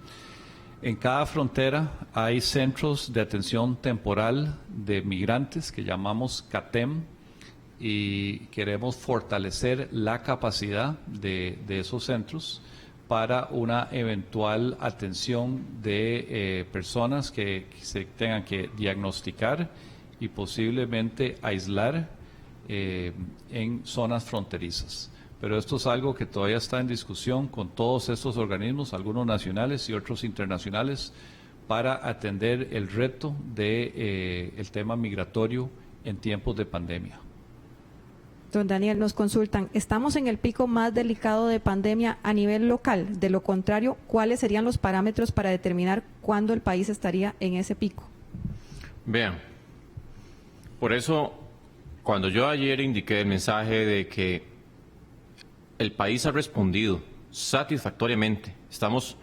Speaker 3: En cada frontera hay centros de atención temporal de migrantes que llamamos CATEM y queremos fortalecer la capacidad de esos centros para una eventual atención de personas que se tengan que diagnosticar y posiblemente aislar en zonas fronterizas. Pero esto es algo que todavía está en discusión con todos estos organismos, algunos nacionales y otros internacionales, para atender el reto del tema migratorio en tiempos de pandemia.
Speaker 1: Don Daniel, nos consultan, estamos en el pico más delicado de pandemia a nivel local. De lo contrario, ¿cuáles serían los parámetros para determinar cuándo el país estaría en ese pico?
Speaker 2: Vean, por eso, cuando yo ayer indiqué el mensaje de que el país ha respondido satisfactoriamente, estamos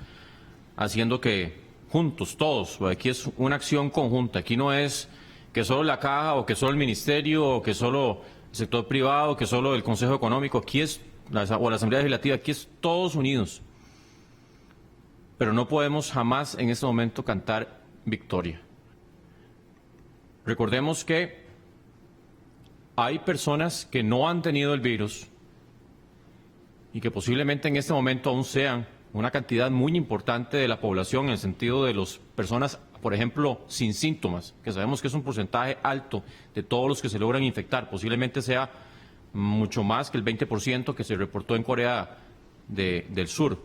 Speaker 2: haciendo que juntos, todos, aquí es una acción conjunta, aquí no es que solo la Caja o que solo el Ministerio o que solo el sector privado, que solo el Consejo Económico, aquí es, o la Asamblea Legislativa, aquí es todos unidos. Pero no podemos jamás en este momento cantar victoria. Recordemos que hay personas que no han tenido el virus y que posiblemente en este momento aún sean una cantidad muy importante de la población en el sentido de las personas, por ejemplo, sin síntomas, que sabemos que es un porcentaje alto de todos los que se logran infectar, posiblemente sea mucho más que el 20% que se reportó en Corea del Sur.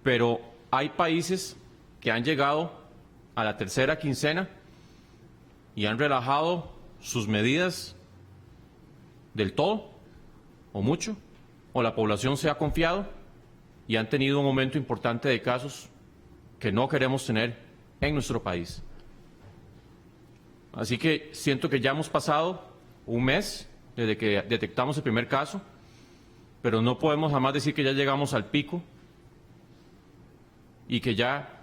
Speaker 2: Pero hay países que han llegado a la tercera quincena y han relajado sus medidas del todo o mucho, o la población se ha confiado y han tenido un aumento importante de casos que no queremos tener en nuestro país. Así que siento que ya hemos pasado un mes desde que detectamos el primer caso, pero no podemos jamás decir que ya llegamos al pico y que ya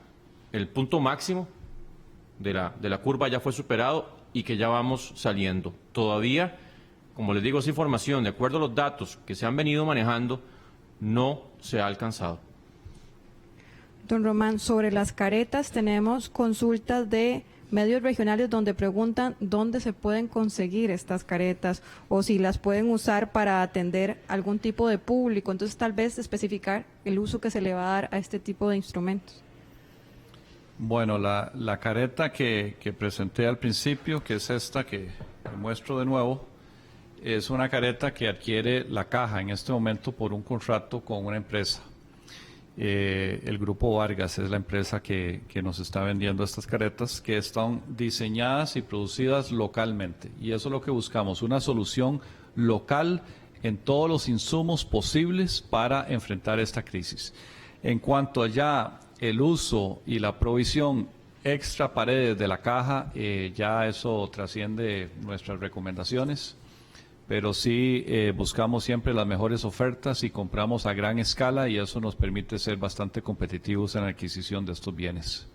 Speaker 2: el punto máximo de la curva ya fue superado y que ya vamos saliendo. Todavía, como les digo, esa información, de acuerdo a los datos que se han venido manejando, no se ha alcanzado.
Speaker 1: Don Román, sobre las caretas tenemos consultas de medios regionales donde preguntan dónde se pueden conseguir estas caretas o si las pueden usar para atender algún tipo de público. Entonces, tal vez especificar el uso que se le va a dar a este tipo de instrumentos.
Speaker 3: Bueno, la careta que presenté al principio, que es esta que muestro de nuevo, es una careta que adquiere la caja en este momento por un contrato con una empresa. El Grupo Vargas es la empresa que nos está vendiendo estas caretas, que están diseñadas y producidas localmente. Y eso es lo que buscamos, una solución local en todos los insumos posibles para enfrentar esta crisis. En cuanto a ya el uso y la provisión extra paredes de la caja, ya eso trasciende nuestras recomendaciones. Pero sí buscamos siempre las mejores ofertas y compramos a gran escala y eso nos permite ser bastante competitivos en la adquisición de estos bienes.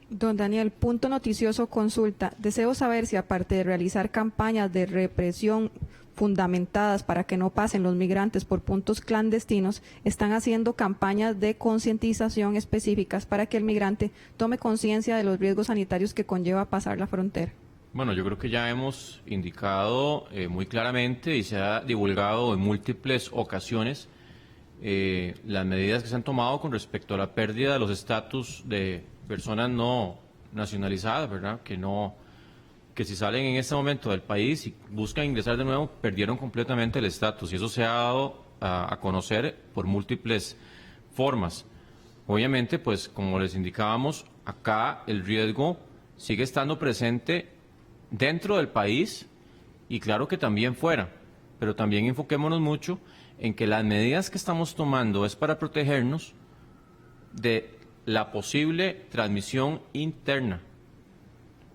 Speaker 1: Don Daniel, punto noticioso consulta. Deseo saber si aparte de realizar campañas de represión fundamentadas para que no pasen los migrantes por puntos clandestinos, están haciendo campañas de concientización específicas para que el migrante tome conciencia de los riesgos sanitarios que conlleva pasar la frontera.
Speaker 2: Bueno, yo creo que ya hemos indicado muy claramente y se ha divulgado en múltiples ocasiones las medidas que se han tomado con respecto a la pérdida de los estatus de personas no nacionalizadas, ¿verdad? Que si salen en este momento del país y buscan ingresar de nuevo, perdieron completamente el estatus y eso se ha dado a conocer por múltiples formas. Obviamente, pues como les indicábamos, acá el riesgo sigue estando presente dentro del país y claro que también fuera, pero también enfoquémonos mucho en que las medidas que estamos tomando es para protegernos de la posible transmisión interna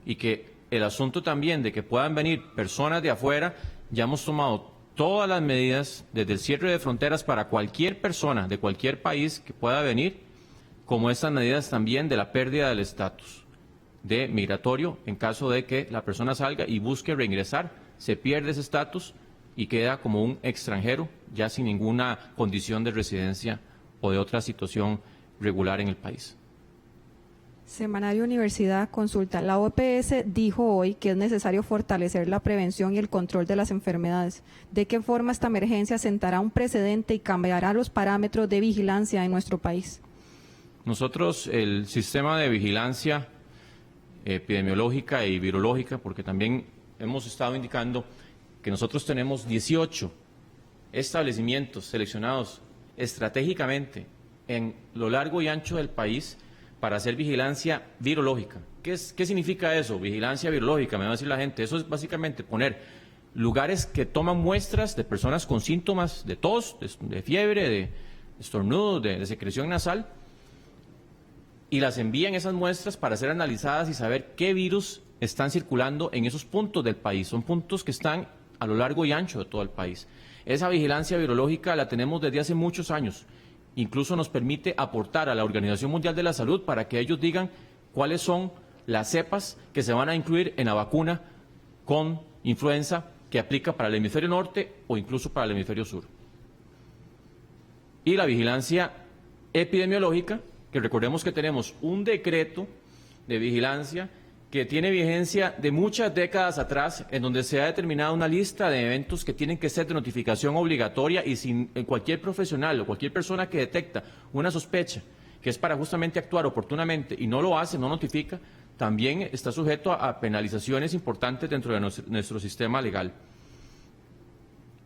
Speaker 2: y que el asunto también de que puedan venir personas de afuera, ya hemos tomado todas las medidas desde el cierre de fronteras para cualquier persona de cualquier país que pueda venir, como estas medidas también de la pérdida del estatus de migratorio en caso de que la persona salga y busque reingresar, se pierde ese estatus y queda como un extranjero ya sin ninguna condición de residencia o de otra situación regular en el país.
Speaker 1: Semanario Universidad consulta. La OPS dijo hoy que es necesario fortalecer la prevención y el control de las enfermedades. ¿De qué forma esta emergencia sentará un precedente y cambiará los parámetros de vigilancia en nuestro país?
Speaker 2: Nosotros, el sistema de vigilancia epidemiológica y virológica, porque también hemos estado indicando que nosotros tenemos 18 establecimientos seleccionados estratégicamente en lo largo y ancho del país para hacer vigilancia virológica. ¿Qué significa eso? Vigilancia virológica, me va a decir la gente. Eso es básicamente poner lugares que toman muestras de personas con síntomas de tos, de fiebre, de estornudo, de secreción nasal, y las envían esas muestras para ser analizadas y saber qué virus están circulando en esos puntos del país. Son puntos que están a lo largo y ancho de todo el país. Esa vigilancia virológica la tenemos desde hace muchos años. Incluso nos permite aportar a la Organización Mundial de la Salud para que ellos digan cuáles son las cepas que se van a incluir en la vacuna con influenza que aplica para el hemisferio norte o incluso para el hemisferio sur. Y la vigilancia epidemiológica, que recordemos que tenemos un decreto de vigilancia que tiene vigencia de muchas décadas atrás, en donde se ha determinado una lista de eventos que tienen que ser de notificación obligatoria y sin cualquier profesional o cualquier persona que detecta una sospecha que es para justamente actuar oportunamente y no lo hace, no notifica, también está sujeto a penalizaciones importantes dentro de nuestro sistema legal.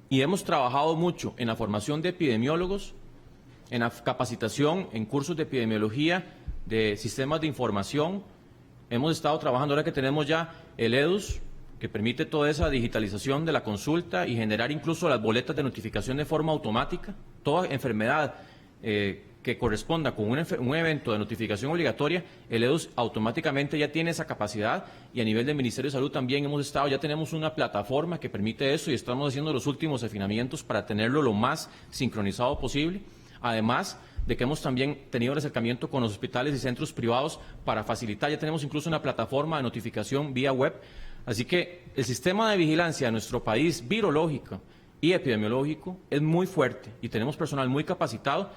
Speaker 2: Y hemos trabajado mucho en la formación de epidemiólogos, en la capacitación, en cursos de epidemiología, de sistemas de información. Hemos estado trabajando ahora que tenemos ya el EDUS, que permite toda esa digitalización de la consulta y generar incluso las boletas de notificación de forma automática. Toda enfermedad que corresponda con un evento de notificación obligatoria, el EDUS automáticamente ya tiene esa capacidad y a nivel del Ministerio de Salud también ya tenemos una plataforma que permite eso y estamos haciendo los últimos afinamientos para tenerlo lo más sincronizado posible. Además de que hemos también tenido el acercamiento con los hospitales y centros privados para facilitar. Ya tenemos incluso una plataforma de notificación vía web. Así que el sistema de vigilancia de nuestro país, virológico y epidemiológico, es muy fuerte y tenemos personal muy capacitado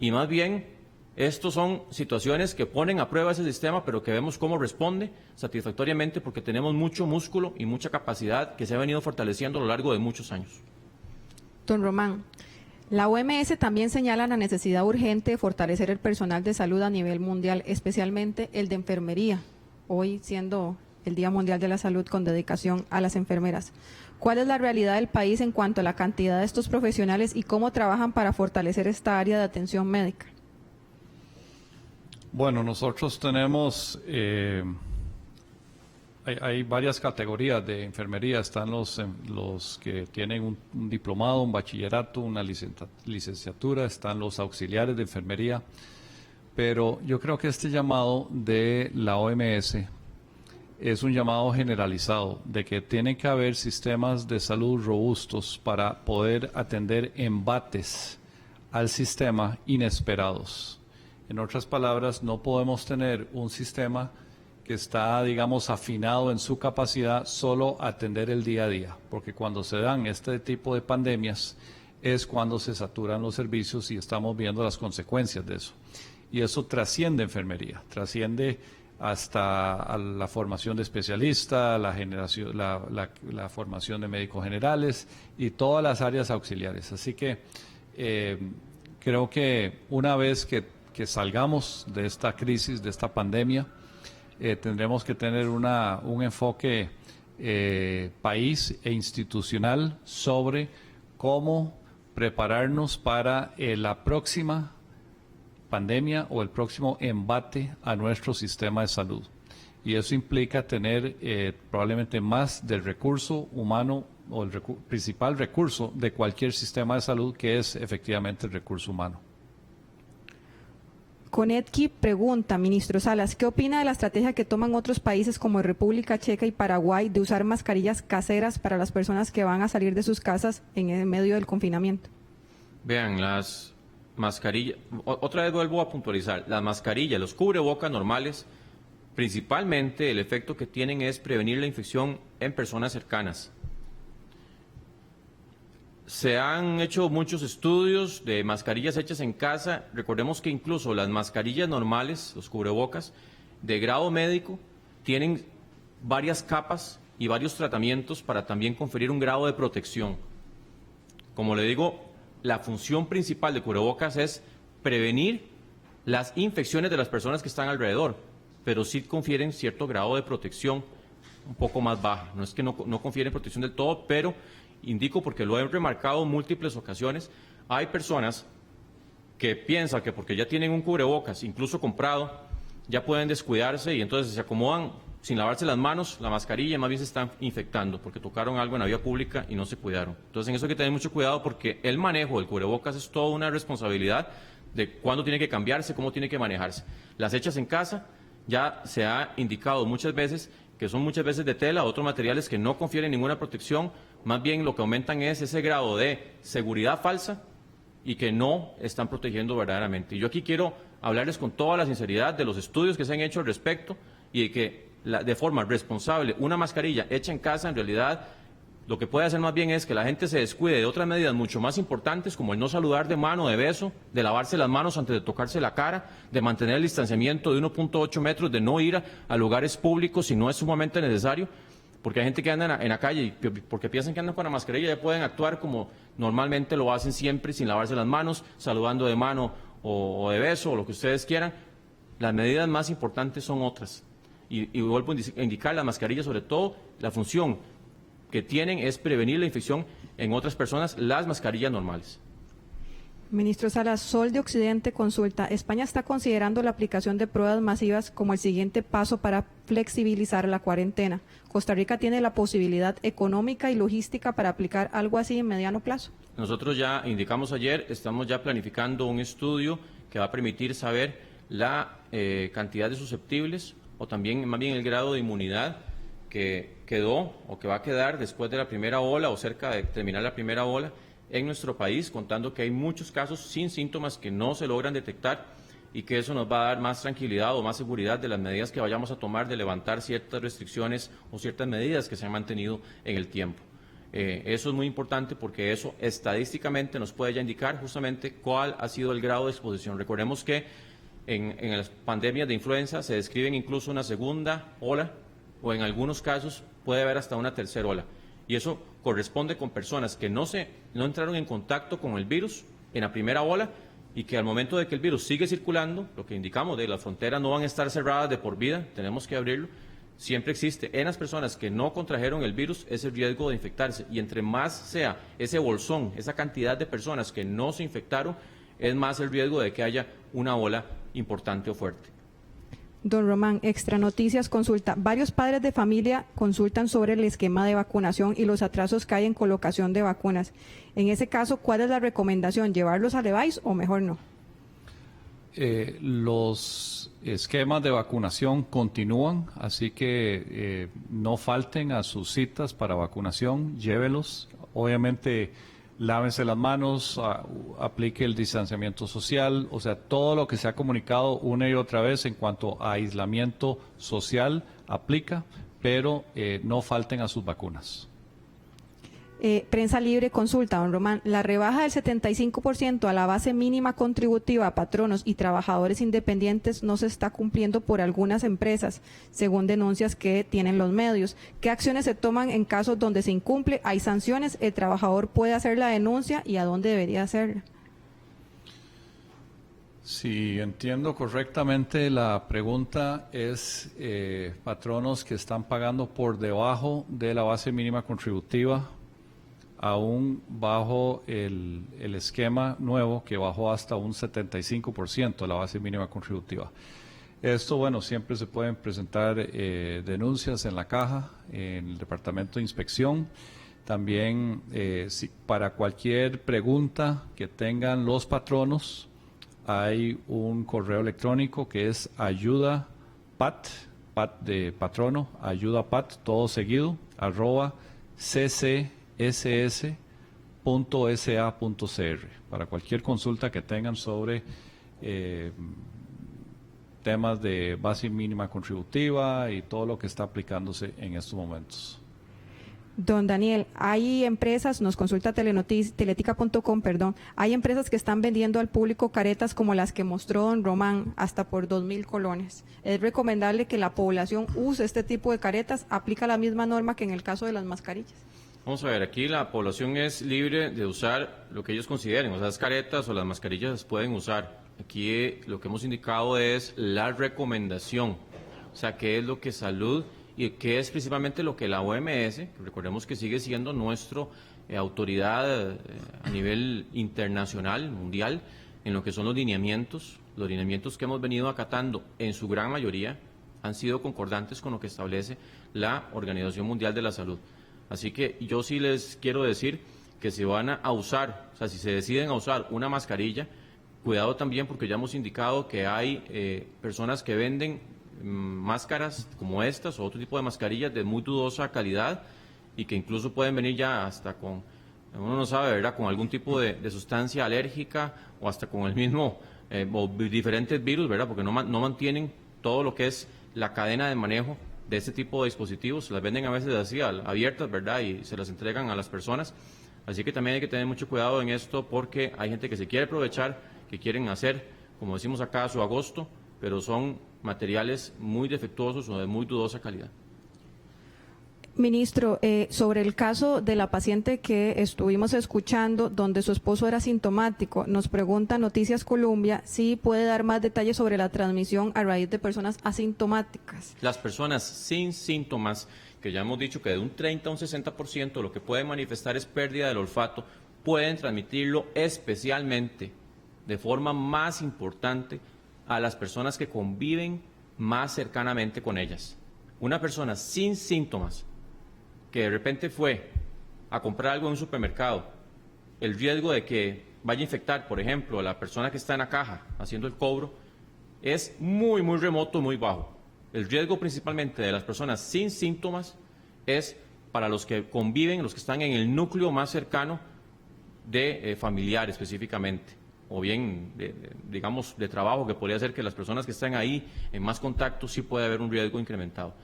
Speaker 2: y más bien estos son situaciones que ponen a prueba ese sistema, pero que vemos cómo responde satisfactoriamente porque tenemos mucho músculo y mucha capacidad que se ha venido fortaleciendo a lo largo de muchos años.
Speaker 1: Don Román, la OMS también señala la necesidad urgente de fortalecer el personal de salud a nivel mundial, especialmente el de enfermería, hoy siendo el Día Mundial de la Salud con dedicación a las enfermeras. ¿Cuál es la realidad del país en cuanto a la cantidad de estos profesionales y cómo trabajan para fortalecer esta área de atención médica?
Speaker 3: Bueno, nosotros tenemos, hay varias categorías de enfermería. Están los que tienen un diplomado, un bachillerato, una licenciatura, están los auxiliares de enfermería, pero yo creo que este llamado de la OMS es un llamado generalizado de que tiene que haber sistemas de salud robustos para poder atender embates al sistema inesperados. En otras palabras, no podemos tener un sistema que está, digamos, afinado en su capacidad solo a atender el día a día, porque cuando se dan este tipo de pandemias es cuando se saturan los servicios y estamos viendo las consecuencias de eso. Y eso trasciende enfermería, trasciende hasta a la formación de especialistas, la formación de médicos generales y todas las áreas auxiliares. Así que creo que una vez que salgamos de esta crisis, de esta pandemia, tendremos que tener un enfoque país e institucional sobre cómo prepararnos para la próxima pandemia o el próximo embate a nuestro sistema de salud. Y eso implica tener probablemente más del recurso humano o el principal recurso de cualquier sistema de salud, que es efectivamente el recurso humano.
Speaker 1: Conetki pregunta, ministro Salas, ¿qué opina de la estrategia que toman otros países como República Checa y Paraguay de usar mascarillas caseras para las personas que van a salir de sus casas en el medio del confinamiento?
Speaker 2: Vean, las mascarillas, otra vez vuelvo a puntualizar, las mascarillas, los cubrebocas normales, principalmente el efecto que tienen es prevenir la infección en personas cercanas. Se han hecho muchos estudios de mascarillas hechas en casa. Recordemos que incluso las mascarillas normales, los cubrebocas, de grado médico, tienen varias capas y varios tratamientos para también conferir un grado de protección. Como le digo, la función principal de cubrebocas es prevenir las infecciones de las personas que están alrededor, pero sí confieren cierto grado de protección un poco más baja. No es que no confieren protección del todo, pero indico, porque lo he remarcado en múltiples ocasiones, hay personas que piensan que porque ya tienen un cubrebocas, incluso comprado, ya pueden descuidarse y entonces se acomodan sin lavarse las manos, la mascarilla, más bien se están infectando porque tocaron algo en la vía pública y no se cuidaron. Entonces en eso hay que tener mucho cuidado porque el manejo del cubrebocas es toda una responsabilidad de cuándo tiene que cambiarse, cómo tiene que manejarse. Las hechas en casa ya se ha indicado muchas veces que son muchas veces de tela, otros materiales que no confieren ninguna protección, más bien lo que aumentan es ese grado de seguridad falsa y que no están protegiendo verdaderamente. Y yo aquí quiero hablarles con toda la sinceridad de los estudios que se han hecho al respecto y de que de forma responsable una mascarilla hecha en casa en realidad lo que puede hacer más bien es que la gente se descuide de otras medidas mucho más importantes como el no saludar de mano, de beso, de lavarse las manos antes de tocarse la cara, de mantener el distanciamiento de 1.8 metros, de no ir a lugares públicos si no es sumamente necesario, porque hay gente que anda en la calle y porque piensan que andan con la mascarilla ya pueden actuar como normalmente lo hacen siempre, sin lavarse las manos, saludando de mano o de beso o lo que ustedes quieran. Las medidas más importantes son otras. Y vuelvo a indicar, las mascarillas, sobre todo, la función que tienen es prevenir la infección en otras personas, las mascarillas normales.
Speaker 1: Ministro Salas, Sol de Occidente consulta, ¿España está considerando la aplicación de pruebas masivas como el siguiente paso para flexibilizar la cuarentena? ¿Costa Rica tiene la posibilidad económica y logística para aplicar algo así en mediano plazo?
Speaker 2: Nosotros ya indicamos ayer, estamos ya planificando un estudio que va a permitir saber la cantidad de susceptibles o también más bien el grado de inmunidad que quedó o que va a quedar después de la primera ola o cerca de terminar la primera ola en nuestro país, contando que hay muchos casos sin síntomas que no se logran detectar y que eso nos va a dar más tranquilidad o más seguridad de las medidas que vayamos a tomar de levantar ciertas restricciones o ciertas medidas que se han mantenido en el tiempo. Eso es muy importante porque eso estadísticamente nos puede ya indicar justamente cuál ha sido el grado de exposición. Recordemos que en las pandemias de influenza se describen incluso una segunda ola o en algunos casos puede haber hasta una tercera ola. Y eso corresponde con personas que no entraron en contacto con el virus en la primera ola y que al momento de que el virus sigue circulando, lo que indicamos de las fronteras no van a estar cerradas de por vida, tenemos que abrirlo. Siempre existe en las personas que no contrajeron el virus ese riesgo de infectarse y entre más sea ese bolsón, esa cantidad de personas que no se infectaron, es más el riesgo de que haya una ola importante o fuerte.
Speaker 1: Don Román, Extra Noticias consulta. Varios padres de familia consultan sobre el esquema de vacunación y los atrasos que hay en colocación de vacunas. En ese caso, ¿cuál es la recomendación? ¿Llevarlos a Levice o mejor no?
Speaker 3: Los esquemas de vacunación continúan, así que no falten a sus citas para vacunación, llévelos. Obviamente, lávense las manos, aplique el distanciamiento social, o sea, todo lo que se ha comunicado una y otra vez en cuanto a aislamiento social aplica, pero no falten a sus vacunas.
Speaker 1: Prensa Libre consulta, don Román, la rebaja del 75% a la base mínima contributiva a patronos y trabajadores independientes no se está cumpliendo por algunas empresas, según denuncias que tienen los medios. ¿Qué acciones se toman en casos donde se incumple? ¿Hay sanciones? ¿El trabajador puede hacer la denuncia y a dónde debería hacerla?
Speaker 3: Si entiendo correctamente, la pregunta es patronos que están pagando por debajo de la base mínima contributiva, aún bajo el esquema nuevo que bajó hasta un 75% la base mínima contributiva. Esto, bueno, siempre se pueden presentar denuncias en la caja, en el departamento de inspección. También para cualquier pregunta que tengan los patronos, hay un correo electrónico que es ayudapat, pat de patrono, ayudapat, todo seguido, @ccs.sa.cr para cualquier consulta que tengan sobre temas de base mínima contributiva y todo lo que está aplicándose en estos momentos.
Speaker 1: Don Daniel, hay empresas, nos consulta teletica.com, hay empresas que están vendiendo al público caretas como las que mostró don Román, hasta por 2.000 colones. Es recomendable que la población use este tipo de caretas, aplica la misma norma que en el caso de las mascarillas.
Speaker 2: Vamos a ver, aquí la población es libre de usar lo que ellos consideren, o sea, las caretas o las mascarillas las pueden usar. Aquí lo que hemos indicado es la recomendación, o sea, qué es lo que salud y qué es principalmente lo que la OMS, recordemos que sigue siendo nuestra autoridad a nivel internacional, mundial, en lo que son los lineamientos que hemos venido acatando en su gran mayoría han sido concordantes con lo que establece la Organización Mundial de la Salud. Así que yo sí les quiero decir que si van a usar, o sea, si se deciden a usar una mascarilla, cuidado también porque ya hemos indicado que hay personas que venden máscaras como estas o otro tipo de mascarillas de muy dudosa calidad y que incluso pueden venir ya hasta con, uno no sabe, ¿verdad?, con algún tipo de sustancia alérgica o hasta con el mismo o diferentes virus, ¿verdad?, porque no mantienen todo lo que es la cadena de manejo de este tipo de dispositivos. Las venden a veces así abiertas, ¿verdad?, y se las entregan a las personas. Así que también hay que tener mucho cuidado en esto porque hay gente que se quiere aprovechar, que quieren hacer, como decimos acá, su agosto, pero son materiales muy defectuosos o de muy dudosa calidad.
Speaker 1: Ministro, sobre el caso de la paciente que estuvimos escuchando, donde su esposo era sintomático, nos pregunta Noticias Colombia si puede dar más detalles sobre la transmisión a raíz de personas asintomáticas.
Speaker 2: Las personas sin síntomas, que ya hemos dicho que de un 30 a un 60% lo que pueden manifestar es pérdida del olfato, pueden transmitirlo especialmente, de forma más importante, a las personas que conviven más cercanamente con ellas. Una persona sin síntomas que de repente fue a comprar algo en un supermercado, el riesgo de que vaya a infectar, por ejemplo, a la persona que está en la caja haciendo el cobro, es muy, muy remoto, muy bajo. El riesgo principalmente de las personas sin síntomas es para los que conviven, los que están en el núcleo más cercano de familiar específicamente, o bien, digamos, de trabajo, que podría ser que las personas que están ahí en más contacto sí puede haber un riesgo incrementado.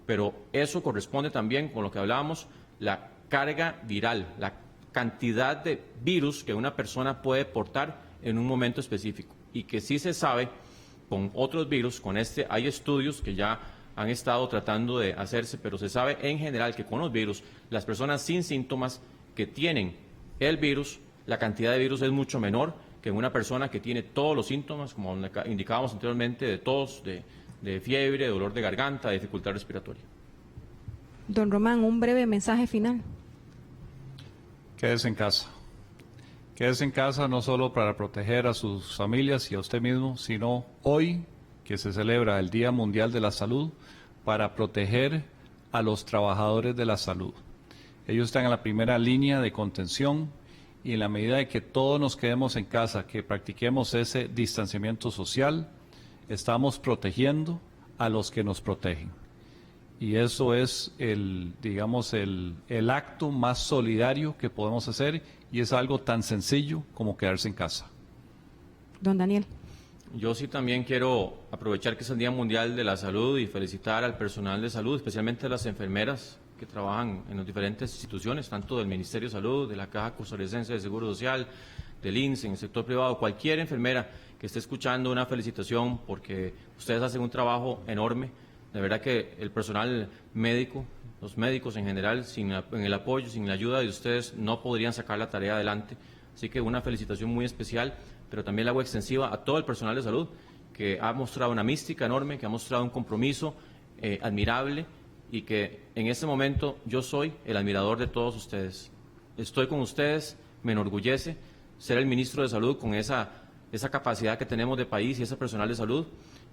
Speaker 2: Pero eso corresponde también con lo que hablábamos, la carga viral, la cantidad de virus que una persona puede portar en un momento específico, y que sí se sabe con otros virus, con este hay estudios que ya han estado tratando de hacerse, pero se sabe en general que con los virus, las personas sin síntomas que tienen el virus, la cantidad de virus es mucho menor que en una persona que tiene todos los síntomas, como indicábamos anteriormente, de tos, de fiebre, de dolor de garganta, de dificultad respiratoria.
Speaker 1: Don Román, un breve mensaje final.
Speaker 3: Quédese en casa. Quédese en casa no solo para proteger a sus familias y a usted mismo, sino hoy, que se celebra el Día Mundial de la Salud, para proteger a los trabajadores de la salud. Ellos están en la primera línea de contención, y en la medida de que todos nos quedemos en casa, que practiquemos ese distanciamiento social, estamos protegiendo a los que nos protegen. Y eso es el acto más solidario que podemos hacer, y es algo tan sencillo como quedarse en casa.
Speaker 1: Don Daniel.
Speaker 2: Yo sí también quiero aprovechar que es el Día Mundial de la Salud y felicitar al personal de salud, especialmente a las enfermeras que trabajan en las diferentes instituciones, tanto del Ministerio de Salud, de la Caja Costarricense de Seguro Social, del INSS, en el sector privado. Cualquier enfermera que esté escuchando, una felicitación, porque ustedes hacen un trabajo enorme. De verdad que el personal médico, los médicos en general, sin el apoyo, sin la ayuda de ustedes, no podrían sacar la tarea adelante. Así que una felicitación muy especial, pero también la hago extensiva a todo el personal de salud, que ha mostrado una mística enorme, que ha mostrado un compromiso admirable, y que en este momento yo soy el admirador de todos ustedes. Estoy con ustedes, me enorgullece ser el ministro de Salud con esa capacidad que tenemos de país y ese personal de salud.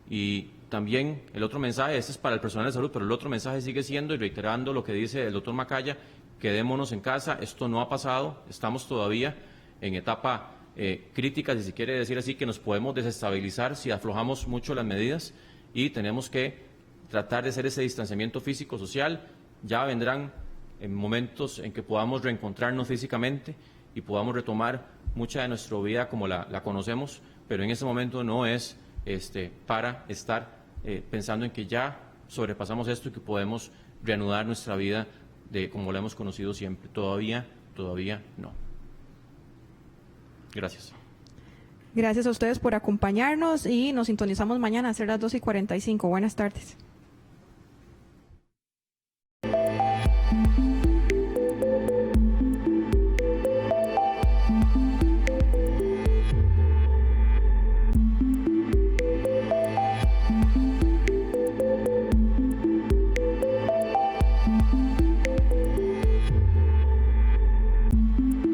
Speaker 2: Y también el otro mensaje, este es para el personal de salud, pero el otro mensaje sigue siendo, y reiterando lo que dice el doctor Macaya, quedémonos en casa, esto no ha pasado, estamos todavía en etapa crítica, si se quiere decir así, que nos podemos desestabilizar si aflojamos mucho las medidas, y tenemos que tratar de hacer ese distanciamiento físico, social. Ya vendrán momentos en que podamos reencontrarnos físicamente y podamos retomar mucha de nuestra vida como la conocemos, pero en ese momento no es para estar pensando en que ya sobrepasamos esto y que podemos reanudar nuestra vida como la hemos conocido siempre. Todavía no. Gracias.
Speaker 1: Gracias a ustedes por acompañarnos, y nos sintonizamos mañana a ser las 2:45. Buenas tardes.